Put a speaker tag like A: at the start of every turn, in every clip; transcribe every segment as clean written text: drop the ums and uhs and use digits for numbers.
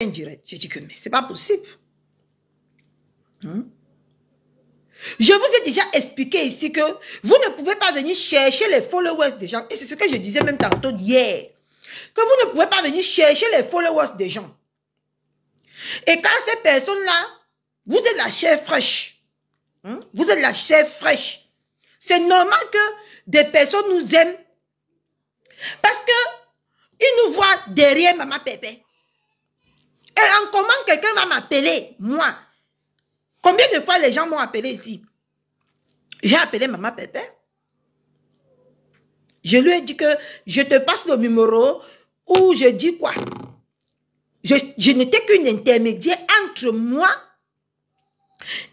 A: indirect. Je dis que mais c'est pas possible. Je vous ai déjà expliqué ici que vous ne pouvez pas venir chercher les followers des gens. Et c'est ce que je disais même tantôt hier. Que vous ne pouvez pas venir chercher les followers des gens. Et quand ces personnes-là, vous êtes la chair fraîche. Vous êtes la chair fraîche. C'est normal que des personnes nous aiment. Parce que ils nous voient derrière Maman Pépé. Et en comment quelqu'un va m'appeler, moi? Combien de fois les gens m'ont appelé ici? J'ai appelé Maman Pépé. Je lui ai dit que je te passe le numéro ou je dis quoi? Je n'étais qu'une intermédiaire entre moi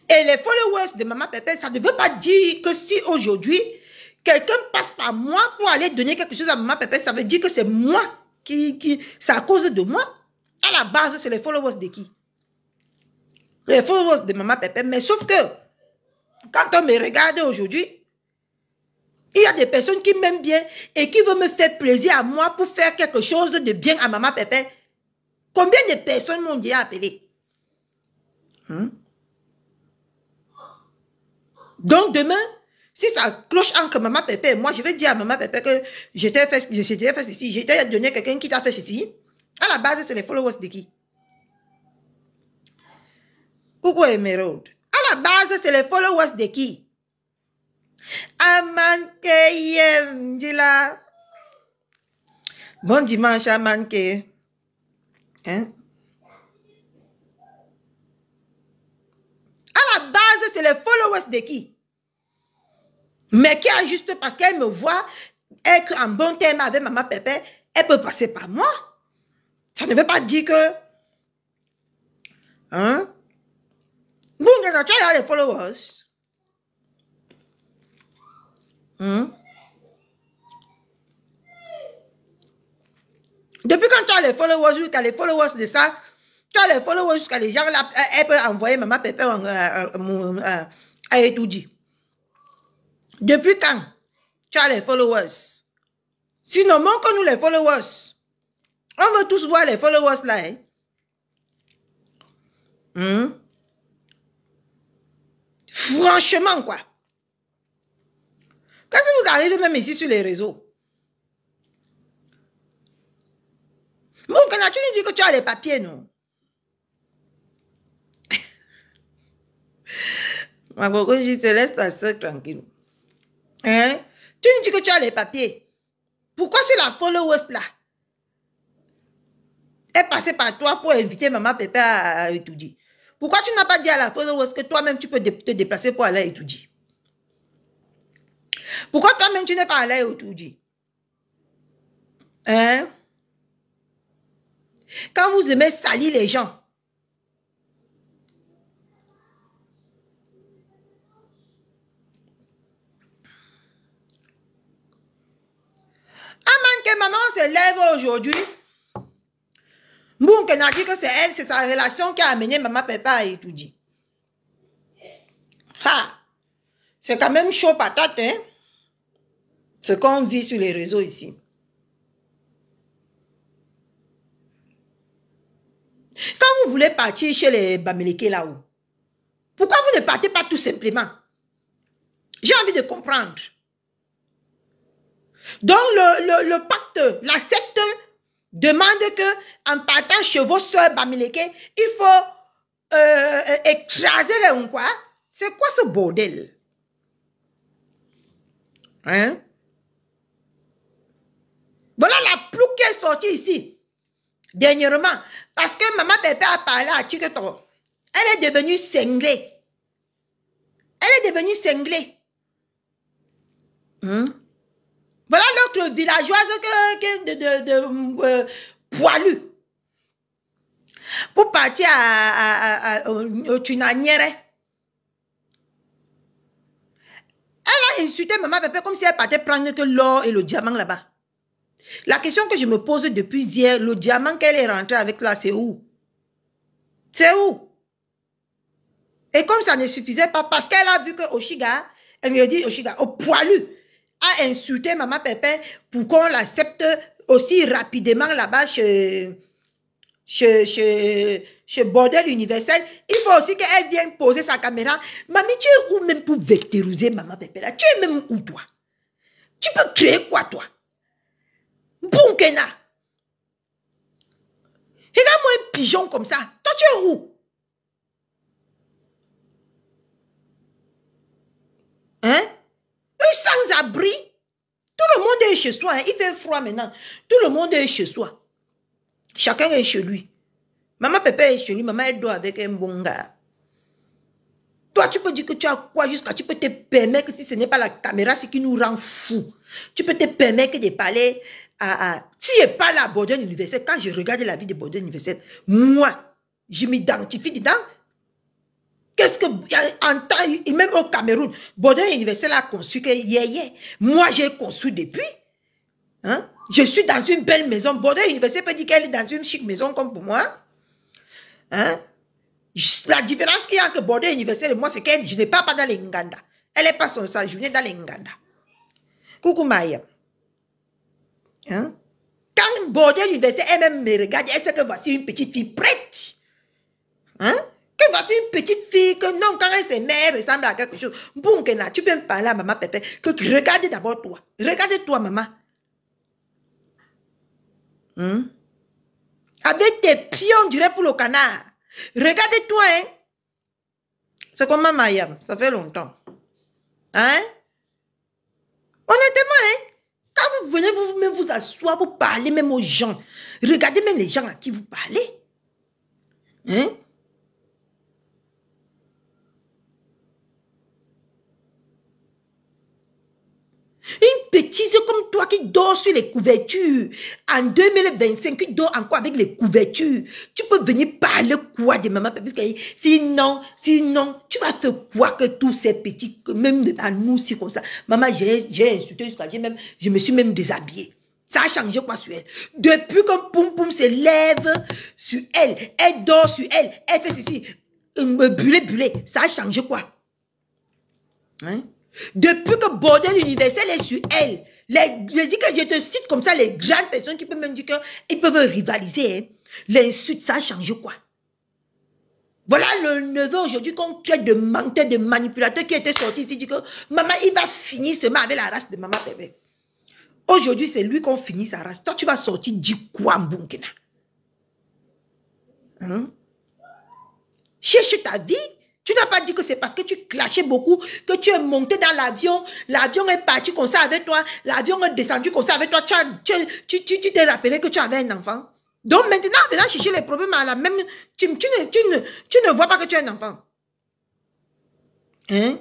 A: et les followers de Maman Pépé. Ça ne veut pas dire que si aujourd'hui, quelqu'un passe par moi pour aller donner quelque chose à Maman Pépé, ça veut dire que c'est moi c'est à cause de moi. À la base, c'est les followers de qui? Les followers de Maman Pépé. Mais sauf que, quand on me regarde aujourd'hui, il y a des personnes qui m'aiment bien et qui veulent me faire plaisir à moi pour faire quelque chose de bien à Maman Pépé. Combien de personnes m'ont déjà appelé? Donc demain, si ça cloche entre Maman Pépé et moi, je vais dire à Maman Pépé que je t'ai fait ceci, je t'ai donné quelqu'un qui t'a fait ceci. À la base, c'est les followers de qui? Pourquoi Emerald? À la base, c'est les followers de qui? Amanke Dila. Bon dimanche, Amanke. Hein? À la base, c'est les followers de qui? Mais qui a juste parce qu'elle me voit être en bon terme avec Maman Pépé, elle peut passer par moi. Ça ne veut pas dire que... Hein? Vous, tu as les followers. Depuis quand tu as les followers, jusqu'à les followers de ça, tu as les followers jusqu'à les gens là, elle peut envoyer Maman Pépé à Etoudi. Depuis quand tu as les followers? Sinon, montre-nous les followers. On veut tous voir les followers là. Franchement, quoi. Quand vous arrivez même ici sur les réseaux, bon, quand tu nous dis que tu as les papiers, non? Ma coco, je te laisse ta soeur tranquille. Hein? Tu nous dis que tu as les papiers. Pourquoi sur la followers là? Elle passait par toi pour inviter Maman Pépé à étudier. Pourquoi tu n'as pas dit à la followers que toi-même tu peux te déplacer pour aller étudier? Pourquoi toi-même tu n'es pas allé étudier? Hein? Quand vous aimez salir les gens, que maman se lève aujourd'hui. Bon, qu'elle a dit que c'est elle, c'est sa relation qui a amené Maman Pépé à étudier. C'est quand même chaud patate, hein? Ce qu'on vit sur les réseaux ici. Quand vous voulez partir chez les Bamileke là-haut, pourquoi vous ne partez pas tout simplement? J'ai envie de comprendre. Donc, le pacte, la secte demande que en partant chez vos soeurs Bamileke, il faut écraser les Nkwa. C'est quoi ce bordel? Hein? Voilà la plouc qui est sortie ici, dernièrement, parce que Maman Pépé a parlé à Tchiketo. Elle est devenue cinglée. Elle est devenue cinglée. Voilà l'autre villageoise de poilu. Pour partir au Tunaniere. Elle a insulté Maman Pépé comme si elle partait prendre que l'or et le diamant là-bas. La question que je me pose depuis hier, le diamant qu'elle est rentrée avec là, c'est où? C'est où? Et comme ça ne suffisait pas, parce qu'elle a vu que Oshiga, elle lui a dit Oshiga, au poilu, a insulté Maman Pépé pour qu'on l'accepte aussi rapidement là-bas chez chez Bordel Universel, il faut aussi qu'elle vienne poser sa caméra. Mamie, tu es où même pour vectoriser maman Pépé là? Tu es même où toi? Tu peux créer quoi toi? Bunkena. Regarde-moi un pigeon comme ça. Toi, tu es où? Hein? Eux sans abri. Tout le monde est chez soi. Hein? Il fait froid maintenant. Tout le monde est chez soi. Chacun est chez lui. Maman Pépé est chez lui. Maman elle dort avec un bon gars. Toi, tu peux dire que tu as quoi jusqu'à... Tu peux te permettre, si ce n'est pas la caméra, ce qui nous rend fous. Tu peux te permettre de parler à... Si je parle à Bordel Universel, quand je regarde la vie de Bordel Universel, moi, je m'identifie dedans. Qu'est-ce que... En temps, et même au Cameroun, Bordel Universel a construit que hier. Moi, j'ai construit depuis. Hein? Je suis dans une belle maison. Bordel Universel peut dire qu'elle est dans une chic maison comme pour moi. Hein? La différence qu'il y a entre Bordel Universel et moi, c'est que je n'ai pas dans les Nganda. Elle n'est pas son sang, je venais dans les Nganda. Coucou Maya. Hein? Quand Bordel Universel elle-même me regarde, elle sait que voici une petite fille prête. Hein? Que voici une petite fille que non, quand elle se met, elle ressemble à quelque chose. Bon, tu peux me parler à maman Pépé. Que regarde d'abord toi. Regarde-toi, maman. Hein? Avec tes pieds, on dirait pour le canard. Regardez-toi, hein. C'est comme Mayam, ça fait longtemps. Hein? Honnêtement, hein. Quand vous venez vous-même vous asseoir pour parler même aux gens, regardez même les gens à qui vous parlez. Hein? Une bêtise comme toi qui dort sur les couvertures. En 2025, qui dort encore avec les couvertures. Tu peux venir parler quoi de maman? Sinon, tu vas faire quoi que tous ces petits, même à nous, si comme ça. Maman, j'ai insulté jusqu'à je me suis même déshabillée. Ça a changé quoi sur elle? Depuis que Poum Poum se lève sur elle, elle dort sur elle, elle fait ceci, buller, ça a changé quoi? Hein? Depuis que Bordel Universel est sur elle, je dis que je te cite comme ça les grandes personnes qui peuvent même dire qu'ils peuvent rivaliser. Hein. L'insulte, ça a changé quoi? Voilà le neveu aujourd'hui qu'on traite de menteur, de manipulateur qui était sorti ici, dit que maman, il va finir seulement avec la race de maman Pépé. Aujourd'hui, c'est lui qu'on finit sa race. Toi, tu vas sortir, dis quoi, Mbunkena? Hein? Cherche ta vie. Tu n'as pas dit que c'est parce que tu clashais beaucoup que tu es monté dans l'avion. L'avion est parti comme ça avec toi. L'avion est descendu comme ça avec toi. Tu t'es rappelé que tu avais un enfant. Donc maintenant, venant chercher les problèmes à la même... Tu ne vois pas que tu es un enfant. Hein?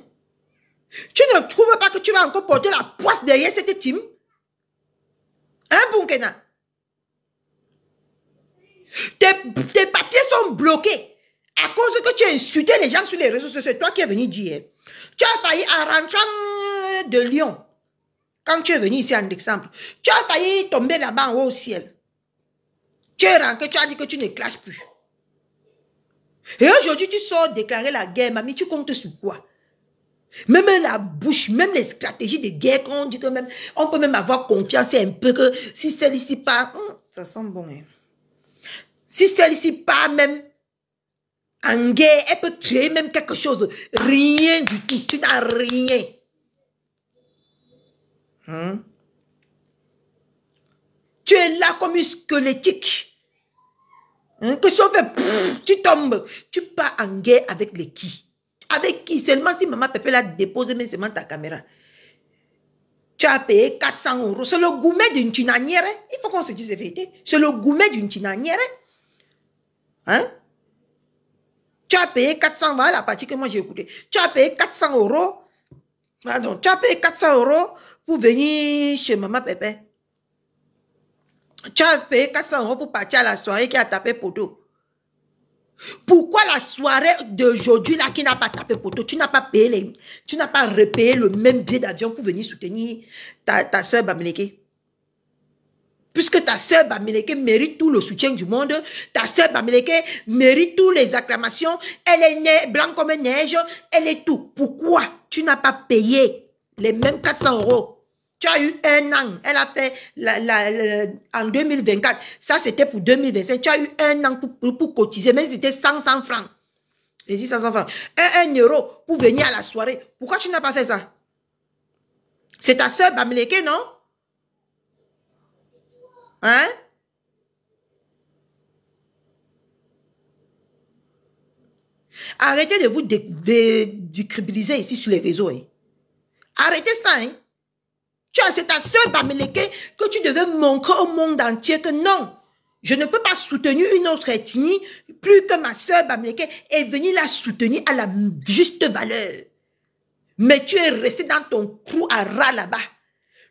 A: Tu ne trouves pas que tu vas encore porter la poisse derrière cette team? Hein, Bunkena? Tes papiers sont bloqués. À cause que tu as insulté les gens sur les réseaux sociaux, c'est toi qui es venu dire. Tu as failli, en rentrant de Lyon, quand tu es venu ici en exemple, tu as failli tomber là-bas en haut au ciel. Tu es rentré, tu as dit que tu ne clashes plus. Et aujourd'hui, tu sors déclarer la guerre, mamie, tu comptes sur quoi? Même la bouche, même les stratégies de guerre, qu'on dit que même, on peut même avoir confiance un peu que si celle-ci part, ça sent bon. Hein. Si celle-ci part même, en guerre, elle peut créer même quelque chose. Rien du tout. Tu n'as rien. Hein? Tu es là comme une squelettique. Hein? Que si on fait, tu tombes. Tu pars en guerre avec les qui? Avec qui? Seulement si maman Pépé l'a déposé, mais seulement ta caméra. Tu as payé 400 €. C'est le gourmet d'une tinanière. Il faut qu'on se dise la vérité. C'est le gourmet d'une tinanière. Hein? Tu as payé 400, voilà la partie que moi j'ai écoutée. Tu as payé 400 €. Pardon, tu as payé 400 € pour venir chez maman Pépé. Tu as payé 400 € pour partir à la soirée qui a tapé poteau. Pourquoi la soirée d'aujourd'hui là qui n'a pas tapé poteau, tu n'as pas payé tu n'as pas repayé le même billet d'avion pour venir soutenir ta soeur Bamileke? Puisque ta sœur Bamileke mérite tout le soutien du monde, ta sœur Bamileke mérite toutes les acclamations, elle est blanche comme neige, elle est tout. Pourquoi tu n'as pas payé les mêmes 400 €? Tu as eu 1 an. Elle a fait en 2024. Ça, c'était pour 2025. Tu as eu 1 an pour cotiser. Même si c'était 100 francs. J'ai dit 100 francs. 1 euro pour venir à la soirée. Pourquoi tu n'as pas fait ça? C'est ta soeur Bamileke, non? Hein? Arrêtez de vous décribiliser ici sur les réseaux. Hein. Arrêtez ça. Hein. C'est ta soeur Bamileke que tu devais montrer au monde entier que non. Je ne peux pas soutenir une autre ethnie plus que ma soeur Bamileke et venir la soutenir à la juste valeur. Mais tu es resté dans ton trou à ras là-bas.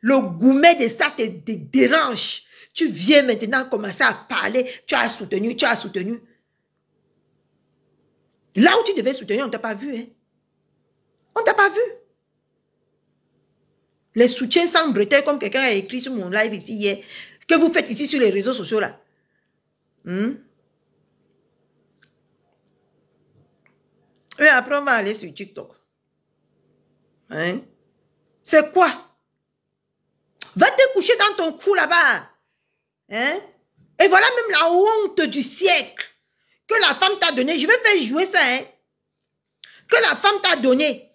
A: Le gourmet de ça te dérange. Tu viens maintenant commencer à parler. Tu as soutenu, tu as soutenu. Là où tu devais soutenir, on ne t'a pas vu. Hein? On ne t'a pas vu. Les soutiens sans bretelles, comme quelqu'un a écrit sur mon live ici hier, que vous faites ici sur les réseaux sociaux là. Et après, on va aller sur TikTok. Hein? C'est quoi? Va te coucher dans ton cou là-bas. Hein? Et voilà même la honte du siècle que la femme t'a donné. Je vais faire jouer ça. Hein? Que la femme t'a donné.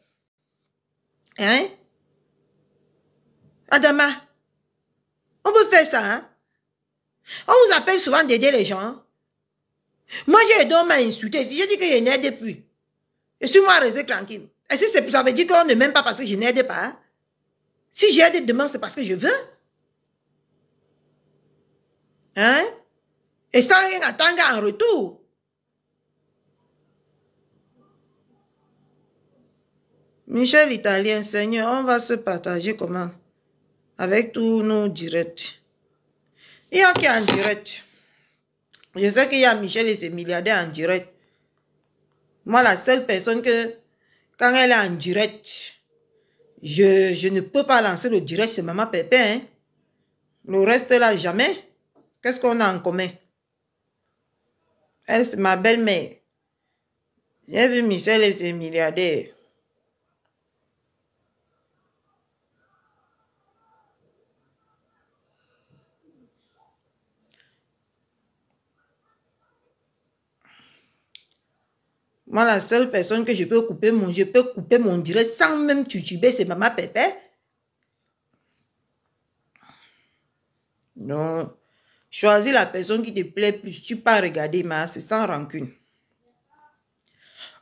A: Hein? Adama, on peut faire ça. Hein? On vous appelle souvent d'aider les gens. Moi, j'ai aidé, on m'a insulté. Si je dis que je n'aide plus, je suis moi resté tranquille. Est-ce que ça veut dire qu'on ne m'aime pas parce que je n'aide pas? Hein? Si j'aide demain, c'est parce que je veux. Hein? Et sans rien attendre en retour. Michel Italien, Seigneur, on va se partager comment? Avec tous nos directs. Il y a qui est en direct. Je sais qu'il y a Michel et ses milliardaires en direct. Moi, la seule personne que, quand elle est en direct, je ne peux pas lancer le direct, c'est Maman Pépé. Hein? Le reste là, jamais. Qu'est-ce qu'on a en commun? Elle, c'est ma belle-mère. J'ai vu Michel et ses milliardaires. Moi, la seule personne que je peux couper mon direct sans même tutuber, c'est Maman Pépé. Non. Choisis la personne qui te plaît plus. Tu peux regarder, c'est sans rancune.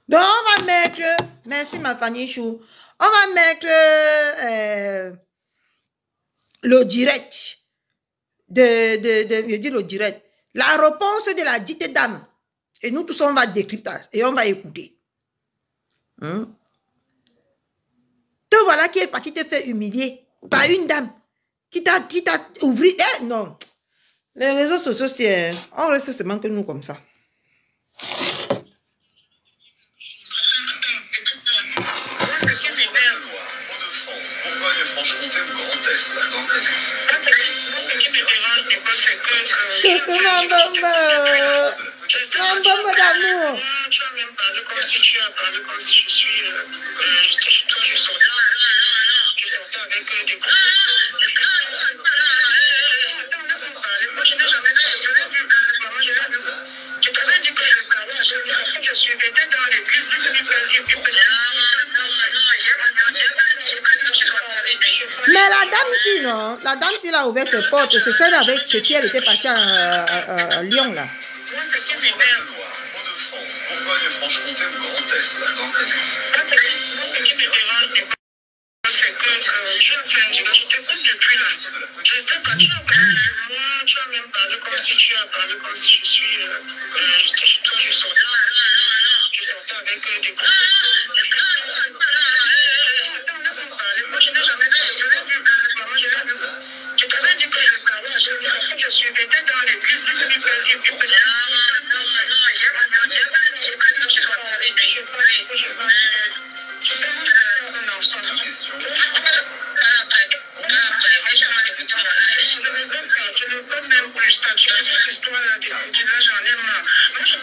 A: Donc, on va mettre, merci ma Fanny Chou, on va mettre le direct, je dis le direct, la réponse de la dite dame. Et nous tous, on va décrypter et on va écouter. Te voilà qui est parti te faire humilier par une dame qui t'a ouvert. Eh, non. Les réseaux sociaux, c'est... On reste seulement que nous comme ça. D'amour.
B: Tu vas même parler comme si tu as parlé comme si je suis toi, je sortais avec des couples. Moi, je n'ai jamais vu. Je t'avais dit que je parlais à chaque fois que je suivais dans l'église du
A: mais la dame si, non? La dame si, elle a ouvert ses portes. C'est celle avec qui elle était partie à Lyon, là.
B: Moi, c'est qui mes mères. Bourgogne-Franche-Comté ou Grand Est. C'est que je t'écoute depuis là. Je sais pas, tu as même parlé comme si tu as parlé comme si je suis toi, je sortais avec des couples. Moi, je n'ai jamais vu. Je t'avais dit que je parlais à chaque fois que je suivais dans l'église du je ne peux même plus statuer cette histoire-là. J'en ai marre. Moi, je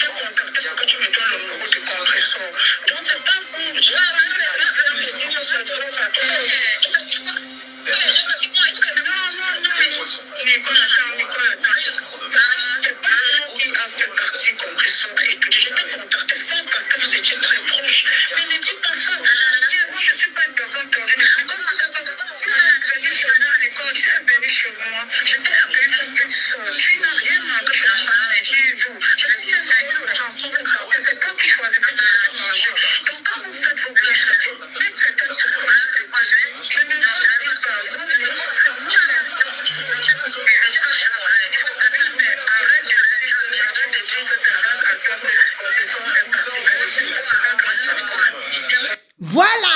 A: Voilà.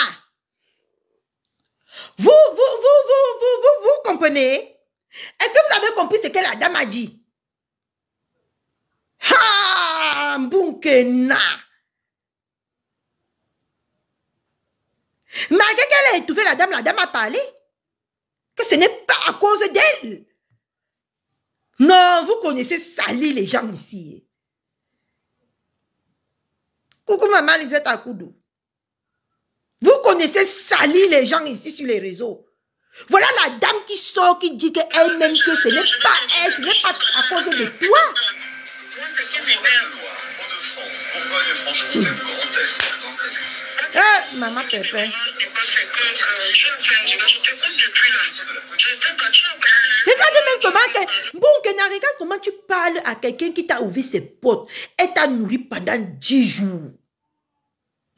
A: Vous comprenez? Est-ce que vous avez compris ce que la dame a dit? Ah, Mbunkena. Malgré qu'elle a étouffé la dame a parlé. Que ce n'est pas à cause d'elle. Non, vous connaissez salir les gens ici. Coucou maman Lisette Akoudou. Vous connaissez salir les gens ici sur les réseaux. Voilà la dame qui sort, qui dit qu'elle-même que ce n'est pas elle, ce n'est pas à cause de toi.
B: Moi, c'est qui mes mères. Hauts-de-France, Bourgogne-Franche-Comté, Grand Est.
A: Maman Pépé. Regardez même regarde comment tu parles à quelqu'un qui t'a ouvert ses portes. Elle t'a nourri pendant 10 jours.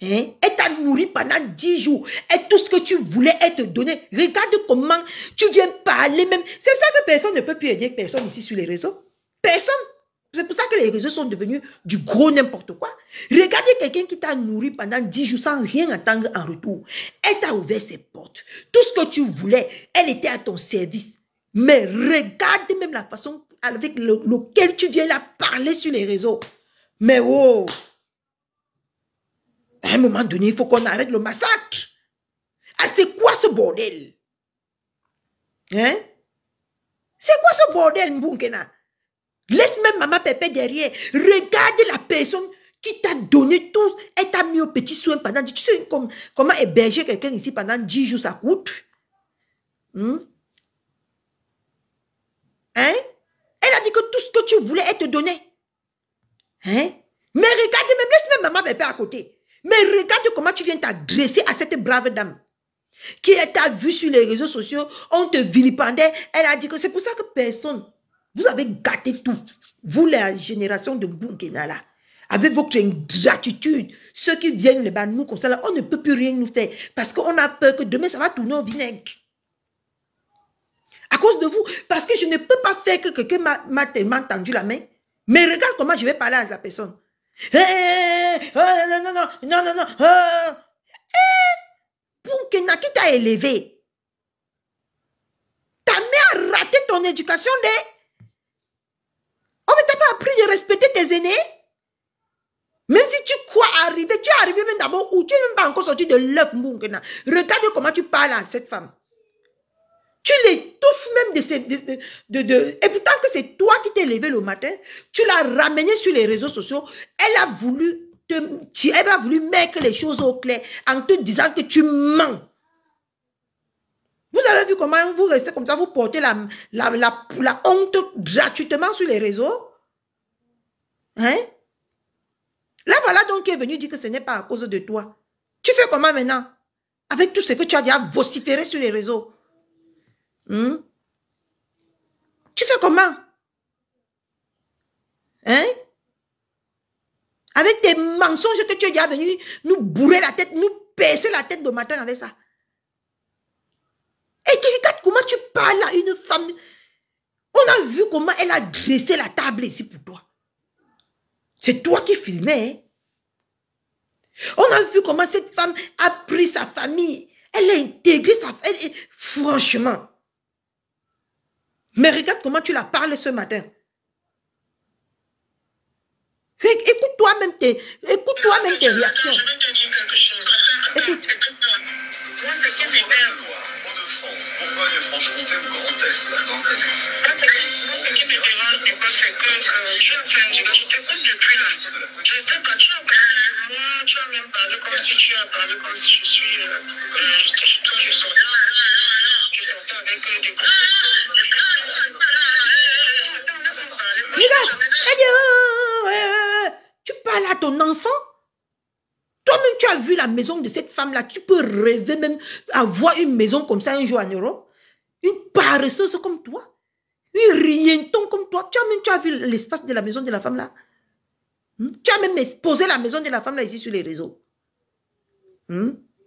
A: Hein? Elle t'a nourri pendant 10 jours. Et tout ce que tu voulais, elle te donnait. Regarde comment tu viens parler même. C'est ça que personne ne peut plus aider personne ici sur les réseaux. Personne. C'est pour ça que les réseaux sont devenus du gros n'importe quoi. Regardez quelqu'un qui t'a nourri pendant 10 jours sans rien attendre en retour. Elle t'a ouvert ses portes. Tout ce que tu voulais, elle était à ton service. Mais regarde même la façon avec laquelle tu viens la parler sur les réseaux. Mais oh! À un moment donné, il faut qu'on arrête le massacre. Ah, c'est quoi ce bordel? Hein? C'est quoi ce bordel, Mbunkena? Laisse même maman Pépé derrière. Regarde la personne qui t'a donné tout. Elle t'a mis au petit soin pendant 10 jours. Tu sais comment héberger quelqu'un ici pendant 10 jours, ça coûte? Hein? Elle a dit que tout ce que tu voulais, elle te donnait. Hein? Mais regarde, même laisse même maman Pépé à côté. Mais regarde comment tu viens t'adresser à cette brave dame qui t'a vu sur les réseaux sociaux, on te vilipendait. Elle a dit que c'est pour ça que personne, vous avez gâté tout. Vous, la génération de Mbunkena là, avec votre ingratitude, ceux qui viennent les bas, nous comme ça là, on ne peut plus rien nous faire parce qu'on a peur que demain ça va tourner au vinaigre. À cause de vous, parce que je ne peux pas faire que quelqu'un m'a tellement tendu la main. Mais regarde comment je vais parler à la personne. Non. Mbunkena qui t'a élevé. Ta mère a raté ton éducation, on ne t'a pas appris de respecter tes aînés. Même si tu crois arriver, tu es arrivé même d'abord où tu n'es même pas encore sorti de l'œuf, Mbunkena. Regarde comment tu parles à cette femme. Tu l'étouffes même et pourtant que c'est toi qui t'es levé le matin, tu l'as ramené sur les réseaux sociaux, elle a voulu mettre les choses au clair en te disant que tu mens. Vous avez vu comment vous restez comme ça, vous portez la honte gratuitement sur les réseaux? Hein? Là, voilà donc qui est venu dire que ce n'est pas à cause de toi. Tu fais comment maintenant? Avec tout ce que tu as déjà vociféré sur les réseaux. Tu fais comment? Hein? Avec tes mensonges que tu es déjà venu nous bourrer la tête, nous percer la tête de matin avec ça. Et regarde comment tu parles à une femme. On a vu comment elle a dressé la table ici pour toi. C'est toi qui filmais. Hein? On a vu comment cette femme a pris sa famille. Elle a intégré sa famille. Franchement. Mais regarde comment tu la parles ce matin. Écoute-toi même tes réactions.
B: Je vais te dire quelque chose.
A: Écoute.
B: Moi, c'est qui mes mères.
C: Hauts-de-France, Bourgogne-Franche-Comté, Grand Est.
B: Moi, ce qui me dérange, c'est que je te suis depuis là. Je sais pas, tu as même parlé comme si tu as parlé comme si je suis toi, je sortais avec des
A: Regarde, elle dit, tu parles à ton enfant. Toi-même, tu as vu la maison de cette femme-là. Tu peux rêver même avoir une maison comme ça un jour en Europe. Une paresseuse comme toi. Une rienton comme toi. Tu as vu l'espace de la maison de la femme-là. Tu as même exposé la maison de la femme-là ici sur les réseaux.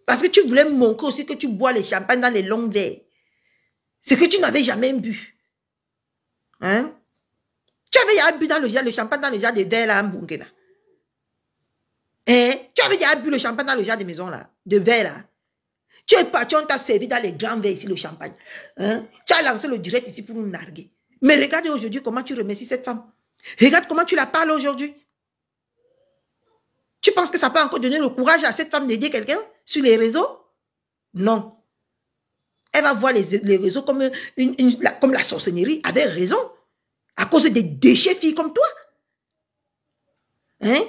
A: Parce que tu voulais montrer aussi que tu bois les champagnes dans les longs verres. C'est que tu n'avais jamais bu. Hein? Tu avais bu dans le champagne dans le genre de verre là, Mbunkena. Hein? Tu avais déjà bu le champagne dans le genre de maison là, de verre là. Tu es parti, on t'a servi dans les grands verres ici le champagne. Hein? Tu as lancé le direct ici pour nous narguer. Mais regarde aujourd'hui comment tu remercies cette femme. Regarde comment tu la parles aujourd'hui. Tu penses que ça peut encore donner le courage à cette femme d'aider quelqu'un sur les réseaux? Non. Elle va voir les réseaux comme, comme la sorcellerie, avec raison. À cause des déchets filles comme toi. Hein?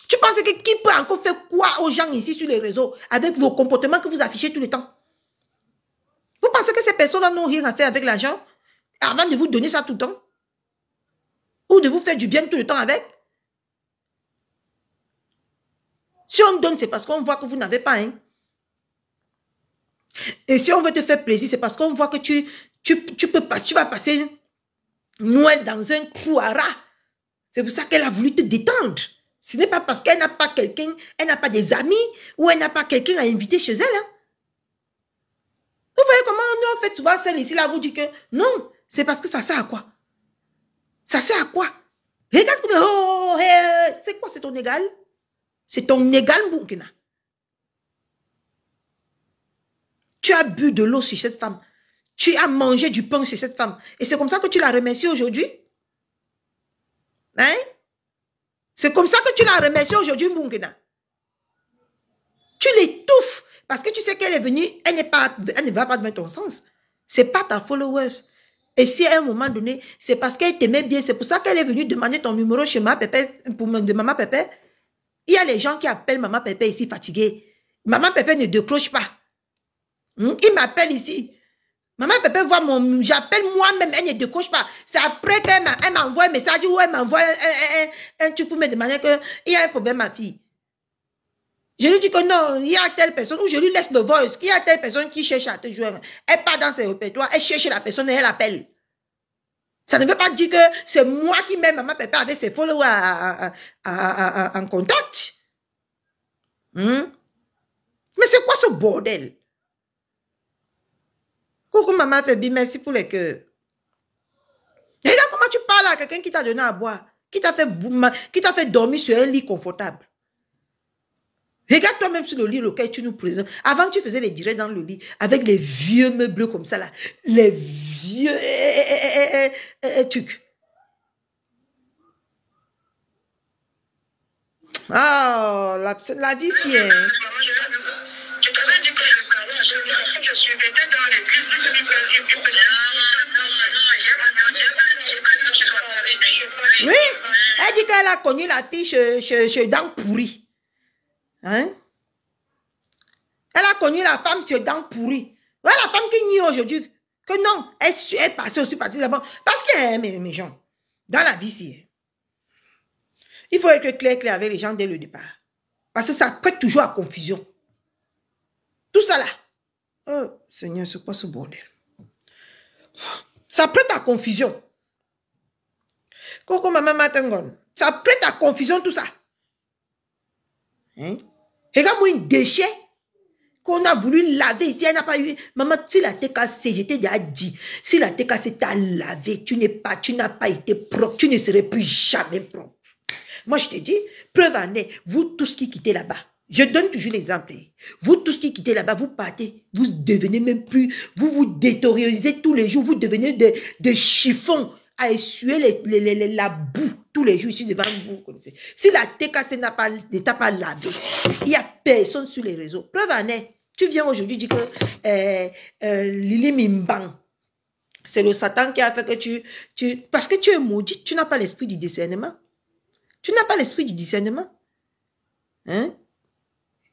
A: Tu penses que qui peut encore faire quoi aux gens ici sur les réseaux avec vos comportements que vous affichez tout le temps? Vous pensez que ces personnes n'ont rien à faire avec l'argent avant de vous donner ça tout le temps? Ou de vous faire du bien tout le temps avec? Si on donne, c'est parce qu'on voit que vous n'avez pas. Hein? Et si on veut te faire plaisir, c'est parce qu'on voit que tu vas passer Noël dans un trou à rats. C'est pour ça qu'elle a voulu te détendre. Ce n'est pas parce qu'elle n'a pas quelqu'un, elle n'a pas des amis ou elle n'a pas quelqu'un à inviter chez elle. Hein? Vous voyez comment on fait souvent celle ici, là, vous dit que non, c'est parce que ça sert à quoi? Ça sert à quoi? Regarde comme, oh, hey, c'est quoi, c'est ton égal? C'est ton égal, Burkina. Tu as bu de l'eau chez cette femme. Tu as mangé du pain chez cette femme. Et c'est comme ça que tu la remercies aujourd'hui? Hein? C'est comme ça que tu la remercies aujourd'hui, Burkina. Tu l'étouffes. Parce que tu sais qu'elle est venue, elle ne va pas dans ton sens. Ce n'est pas ta followers. Et si à un moment donné, c'est parce qu'elle t'aimait bien, c'est pour ça qu'elle est venue demander ton numéro chez Maman Pépé, de Maman Pépé. Il y a les gens qui appellent Maman Pépé ici fatiguée. Maman Pépé ne décroche pas. Il m'appelle ici. Maman Pépé voit mon... J'appelle moi-même, elle ne décroche pas. C'est après qu'elle m'envoie un message ou elle m'envoie un truc pour me demander qu'il y a un problème, ma fille. Je lui dis que non, il y a telle personne, ou je lui laisse le voice, qu'il y a telle personne qui cherche à te joindre. Elle part dans ses répertoires, elle cherche la personne et elle appelle. Ça ne veut pas dire que c'est moi qui mets Maman Pépé avec ses followers en contact. Mais c'est quoi ce bordel? Coucou Maman Fébi, merci pour les cœurs. Regarde comment tu parles à quelqu'un qui t'a donné à boire, qui t'a fait dormir sur un lit confortable. Regarde toi-même sur le lit auquel tu nous présentes. Avant, tu faisais les directs dans le lit avec les vieux meubles comme ça, là. Les vieux trucs. Ah, la vie, c'est... Hein.
B: Je t'avais dit que je parlais, je suis peut-être dans l'église du
A: Oui, elle dit qu'elle a connu la fille chez Dents Pourries. Hein? Elle a connu la femme chez Dents Pourries. Voilà la femme qui nie aujourd'hui que non, elle est passée aussi partie là-bas. Parce que, mes gens, dans la vie, si, il faut être clair avec les gens dès le départ. Parce que ça prête toujours à confusion. Tout ça là. Oh, Seigneur, c'est quoi ce bordel? Ça prête à confusion. Coco, maman, matangon. Ça prête à confusion, tout ça. Hein? Regarde-moi un déchet qu'on a voulu laver ici. Elle n'a pas eu. Maman, si la TKC, je t'ai déjà dit, si la TKC t'a lavé, tu n'as pas été propre, tu ne serais plus jamais propre. Moi, je te dis, preuve en est, vous tous qui quittez là-bas, je donne toujours l'exemple. Vous tous qui quittez là-bas, vous partez, vous devenez même plus, vous vous détériorisez tous les jours, vous devenez des chiffons à essuyer la boue tous les jours ici devant vous. Si la TKC ne t'a pas lavé, il n'y a personne sur les réseaux. Preuve en est, tu viens aujourd'hui dire que Lili Mimbang, c'est le Satan qui a fait que parce que tu es maudit, tu n'as pas l'esprit du discernement. Tu n'as pas l'esprit du discernement. Hein?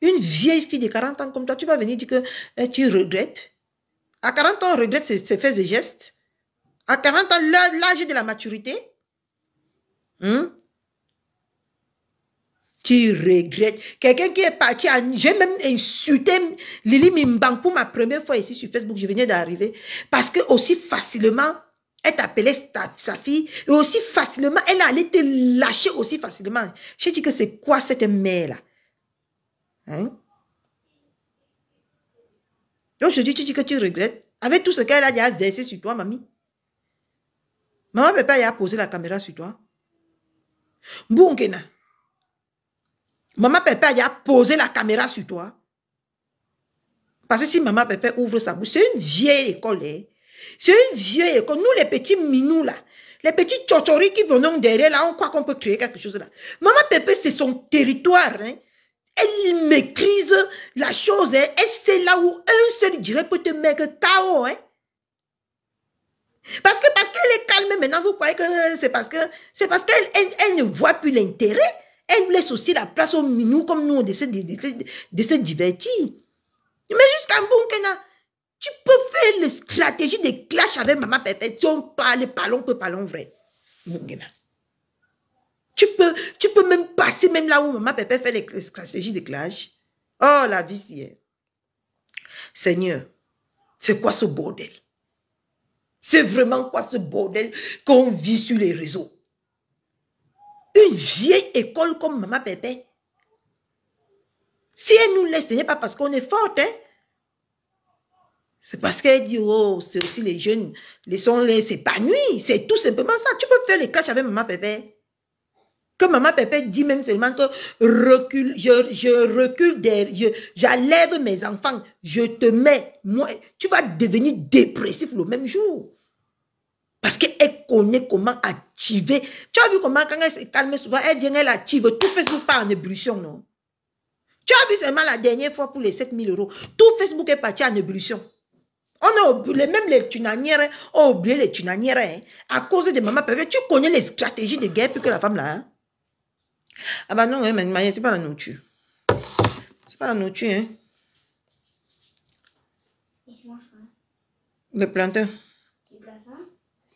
A: Une vieille fille de 40 ans comme toi, tu vas venir dire que tu regrettes. À 40 ans, on regrette ses faits et gestes. À 40 ans, l'âge de la maturité. Tu regrettes. Quelqu'un qui est parti, j'ai même insulté Lili Mimbang pour ma première fois ici sur Facebook, je venais d'arriver. Parce que aussi facilement, elle t'appelait sa fille, et aussi facilement, elle allait te lâcher aussi facilement. Je dis que c'est quoi cette mère-là? Hein? Aujourd'hui, tu dis que tu regrettes. Avec tout ce qu'elle a déjà versé sur toi, mamie. Maman Pépé a posé la caméra sur toi. Bungena. Maman Pépé a déjà posé la caméra sur toi. Parce que si maman Pépé ouvre sa bouche, c'est une vieille école. Hein. C'est une vieille école. Nous, les petits minous là, les petits tchochoris qui venons derrière là, on croit qu'on peut créer quelque chose là. Maman Pépé, c'est son territoire. Hein. Elle maîtrise la chose. Hein. Et c'est là où un seul dirait peut te mettre KO. Hein. Parce qu'elle est calme maintenant, vous croyez que c'est parce qu'elle ne voit plus l'intérêt. Elle laisse aussi la place aux minous comme nous, on essaie de se divertir. Mais jusqu'à Mbunkena, tu peux faire la stratégie de clash avec maman Pépé. Si on parle, parlons vrai. Mbunkena. Tu peux même passer même là où maman Pépé fait les stratégies de clash. Oh, la vie si est. Seigneur, c'est quoi ce bordel? C'est vraiment quoi ce bordel qu'on vit sur les réseaux? Une vieille école comme maman Pépé. Si elle nous laisse, ce n'est pas parce qu'on est forte. Hein? C'est parce qu'elle dit, oh, c'est aussi les jeunes, laissons-les s'épanouir. C'est tout simplement ça. Tu peux faire les clashs avec maman Pépé. Que maman Pépé dit même seulement que recule, je recule derrière, j'enlève mes enfants, je te mets, moi, tu vas devenir dépressif le même jour. Parce qu'elle connaît comment activer. Tu as vu comment quand elle se calme souvent, elle vient, elle active. Tout Facebook part en ébullition, non? Tu as vu seulement la dernière fois pour les 7 000 €. Tout Facebook est parti en ébullition. On a oublié, même les tunanières, on a oublié les tunanières. Hein, à cause de maman Pépé, tu connais les stratégies de guerre plus que la femme là. Hein? Ah bah non, hein, c'est pas la nourriture. C'est pas la nourriture, hein. Le plantain.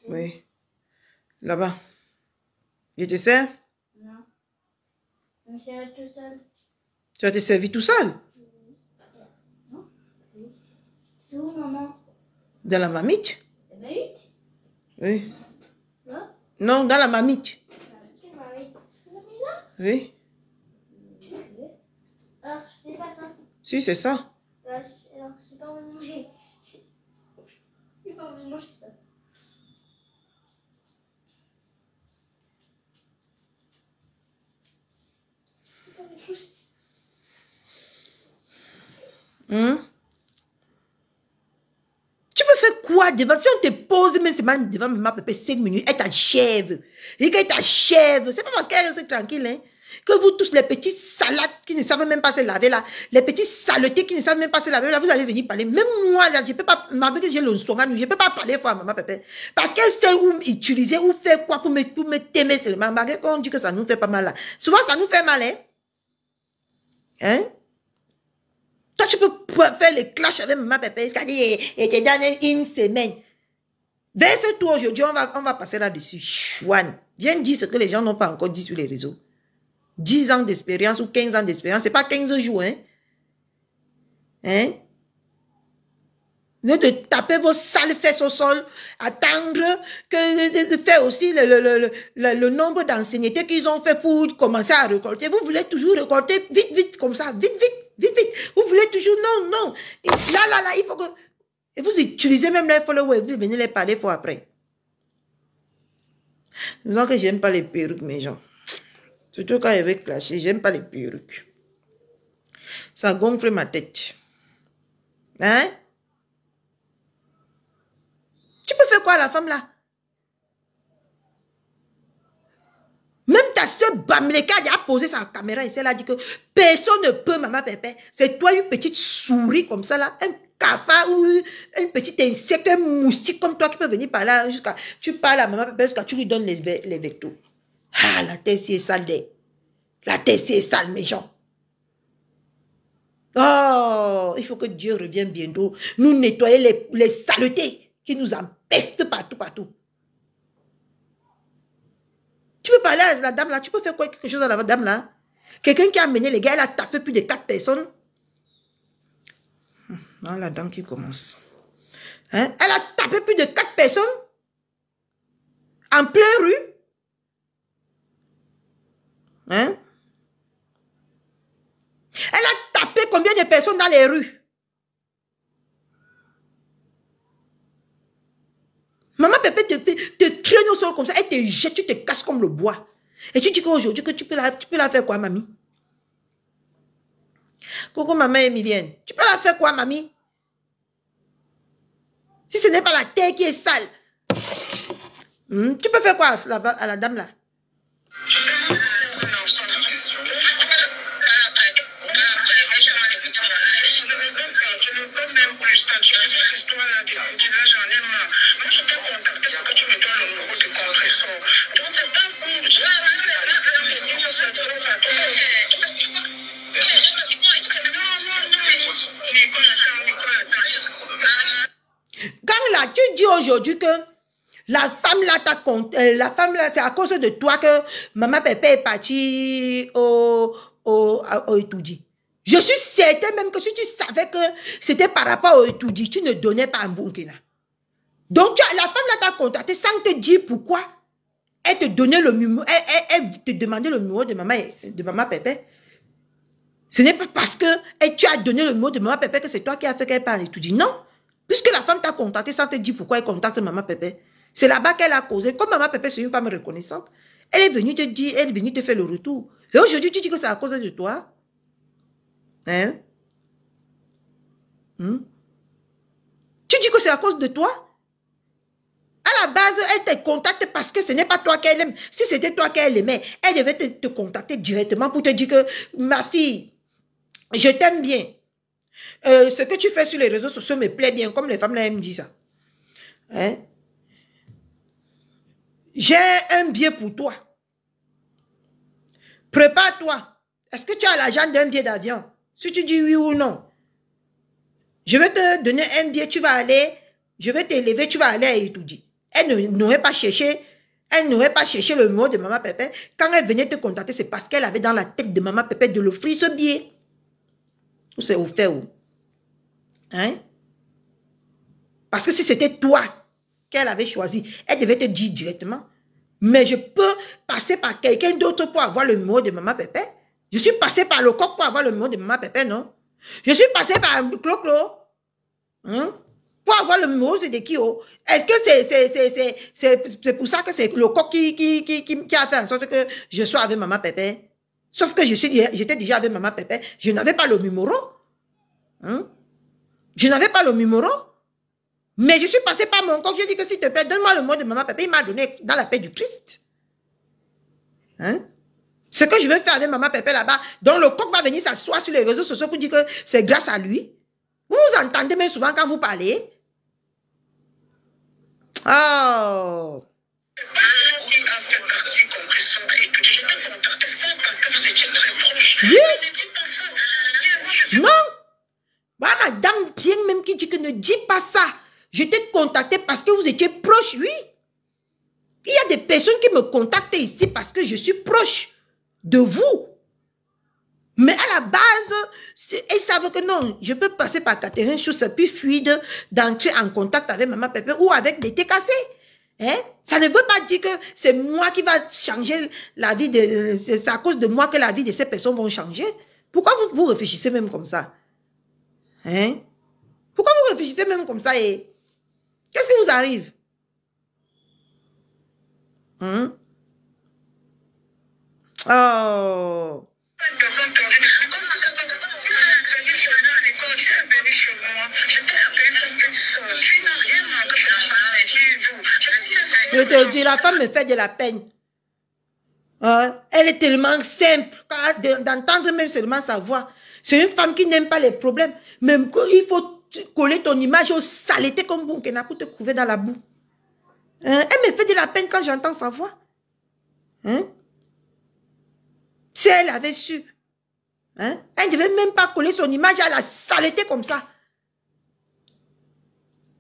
A: Oui. Là-bas. Je te sers?
D: Non. Je me sers tout seul.
A: Tu vas te servir tout seul?
D: Non. C'est où, maman?
A: Dans la marmite?
D: La marmite?
A: Oui.
D: Là?
A: Non, dans la marmite.
D: Quelle marmite? C'est la là?
A: Oui.
D: Alors, c'est pas ça.
A: Si, c'est ça.
D: Alors, c'est pas envie de manger. J'ai pas envie de manger ça.
A: Tu peux faire quoi devant? Si on te pose même devant maman Pépé 5 minutes, elle t'achève. Et qu'elle t'achève. C'est pas parce qu'elle reste tranquille, hein. Que vous tous, les petits salades qui ne savent même pas se laver là, les petits saletés qui ne savent même pas se laver là, vous allez venir parler. Même moi là, je peux pas, malgré que j'ai le slogan, je peux pas parler fort à maman Pépé. Parce qu'elle sait où utiliser, où faire quoi pour me t'aimer seulement. Malgré qu'on dit que ça nous fait pas mal là. Souvent ça nous fait mal, hein. Hein? Toi, tu peux faire les clashs avec maman Pépé. Et te donne une semaine. Verse-toi aujourd'hui, on va passer là-dessus. Chouane. Viens dire ce que les gens n'ont pas encore dit sur les réseaux. 10 ans d'expérience ou 15 ans d'expérience, c'est pas 15 jours, hein? Hein? De taper vos sales fesses au sol, attendre que de faire aussi le nombre d'anciennetés qu'ils ont fait pour commencer à récolter. Vous voulez toujours récolter vite, vite, comme ça, vite, vite, vite, vite. Vous voulez toujours, non, non. Et là, il faut que... Et vous utilisez même les followers, vous venez les parler pour après. Donc que j'aime pas les perruques, mes gens. Surtout quand il veut clasher, j'aime pas les perruques. Ça gonfle ma tête. Hein? Tu peux faire quoi à la femme là? Même ta soeur Bamleka a posé sa caméra ici, elle a dit que personne ne peut, maman Pépé. C'est toi une petite souris comme ça là, un cafard ou un petit insecte, un moustique comme toi qui peut venir par là jusqu'à... Tu parles à maman Pépé jusqu'à tu lui donnes les vectos. Ah, la tête est sale. La tête est sale, mes gens. Oh, il faut que Dieu revienne bientôt. Nous nettoyer les saletés qui nous empestent partout, partout. Tu peux parler à la dame là, tu peux faire quoi, quelque chose à la dame là? Quelqu'un qui a amené les gars, elle a tapé plus de 4 personnes. Non, la dame qui commence. Hein? Elle a tapé plus de 4 personnes en pleine rue. Hein? Elle a tapé combien de personnes dans les rues? Maman Pépé te traîne au sol comme ça, elle te jette, tu te casses comme le bois. Et tu dis qu'aujourd'hui, que tu peux la faire quoi, mamie? Coucou maman Emilienne. Tu peux la faire quoi, mamie? Si ce n'est pas la terre qui est sale. Tu peux faire quoi à la dame là? Quand là, tu dis aujourd'hui que la femme là, c'est à cause de toi que maman Pépé est partie au Etoudi. Je suis certaine même que si tu savais que c'était par rapport au Etoudi, tu ne donnais pas un Bunkina. Donc la femme là t'a contacté sans te dire pourquoi. Elle te donnait le numéro, elle te demandait le numéro de maman Pépé. Ce n'est pas parce que tu as donné le numéro de maman Pépé que c'est toi qui as fait qu'elle parle Etoudi. Non. Puisque la femme t'a contacté sans te dire pourquoi elle contacte maman Pépé. C'est là-bas qu'elle a causé. Comme maman Pépé, c'est une femme reconnaissante. Elle est venue te dire, elle est venue te faire le retour. Et aujourd'hui, tu dis que c'est à cause de toi. Hein? Tu dis que c'est à cause de toi? À la base, elle te contacte parce que ce n'est pas toi qu'elle aime. Si c'était toi qu'elle aimait, elle devait te contacter directement pour te dire que ma fille, je t'aime bien. Ce que tu fais sur les réseaux sociaux me plaît bien, comme les femmes là, elles me disent ça. Hein? J'ai un billet pour toi. Prépare-toi. Est-ce que tu as l'argent d'un billet d'avion? Si tu dis oui ou non, je vais te donner un billet, tu vas aller, je vais t'élever, tu vas aller à Etoudi. Elle n'aurait pas cherché le numéro de maman Pépé. Quand elle venait te contacter, c'est parce qu'elle avait dans la tête de maman Pépé de l'offrir ce billet. Ou c'est offert où? Hein? Parce que si c'était toi qu'elle avait choisi, elle devait te dire directement. Mais je peux passer par quelqu'un d'autre pour avoir le numéro de maman Pépé. Je suis passé par le coq pour avoir le numéro de maman Pépé, non? Je suis passé par Clo-Clo. Hein? Pour avoir le numéro de Kio. Est-ce que c'est pour ça que c'est le coq qui a fait en sorte que je sois avec maman Pépé? Sauf que j'étais déjà avec maman Pépé. Je n'avais pas le numéro. Hein? Je n'avais pas le numéro. Mais je suis passé par mon coq. J'ai dit que s'il te plaît, donne-moi le numéro de maman Pépé. Il m'a donné dans la paix du Christ. Hein? Ce que je vais faire avec maman Pépé là-bas, donc le coq va venir s'asseoir sur les réseaux sociaux pour dire que c'est grâce à lui. Vous vous entendez même souvent quand vous parlez. Oh. Oui. Non. Voilà, madame bien même qui dit que ne dis pas ça. Je t'ai contacté parce que vous étiez proche, oui. Il y a des personnes qui me contactent ici parce que je suis proche de vous. Mais à la base, ils savent que non, je peux passer par Catherine Chou, c'est plus fluide d'entrer en contact avec maman Pépé ou avec des TKC. Hein? Ça ne veut pas dire que c'est moi qui va changer la vie de... C'est à cause de moi que la vie de ces personnes vont changer. Pourquoi vous réfléchissez même comme ça? Hein? Pourquoi vous réfléchissez même comme ça? Qu'est-ce qui vous arrive? Hein? Oh... Je te dis, la femme me fait de la peine. Elle est tellement simple d'entendre même seulement sa voix. C'est une femme qui n'aime pas les problèmes. Même il faut coller ton image aux saletés comme Bunkina pour te couver dans la boue. Elle me fait de la peine quand j'entends sa voix. Hein? Si elle avait su, hein, elle ne devait même pas coller son image à la saleté comme ça.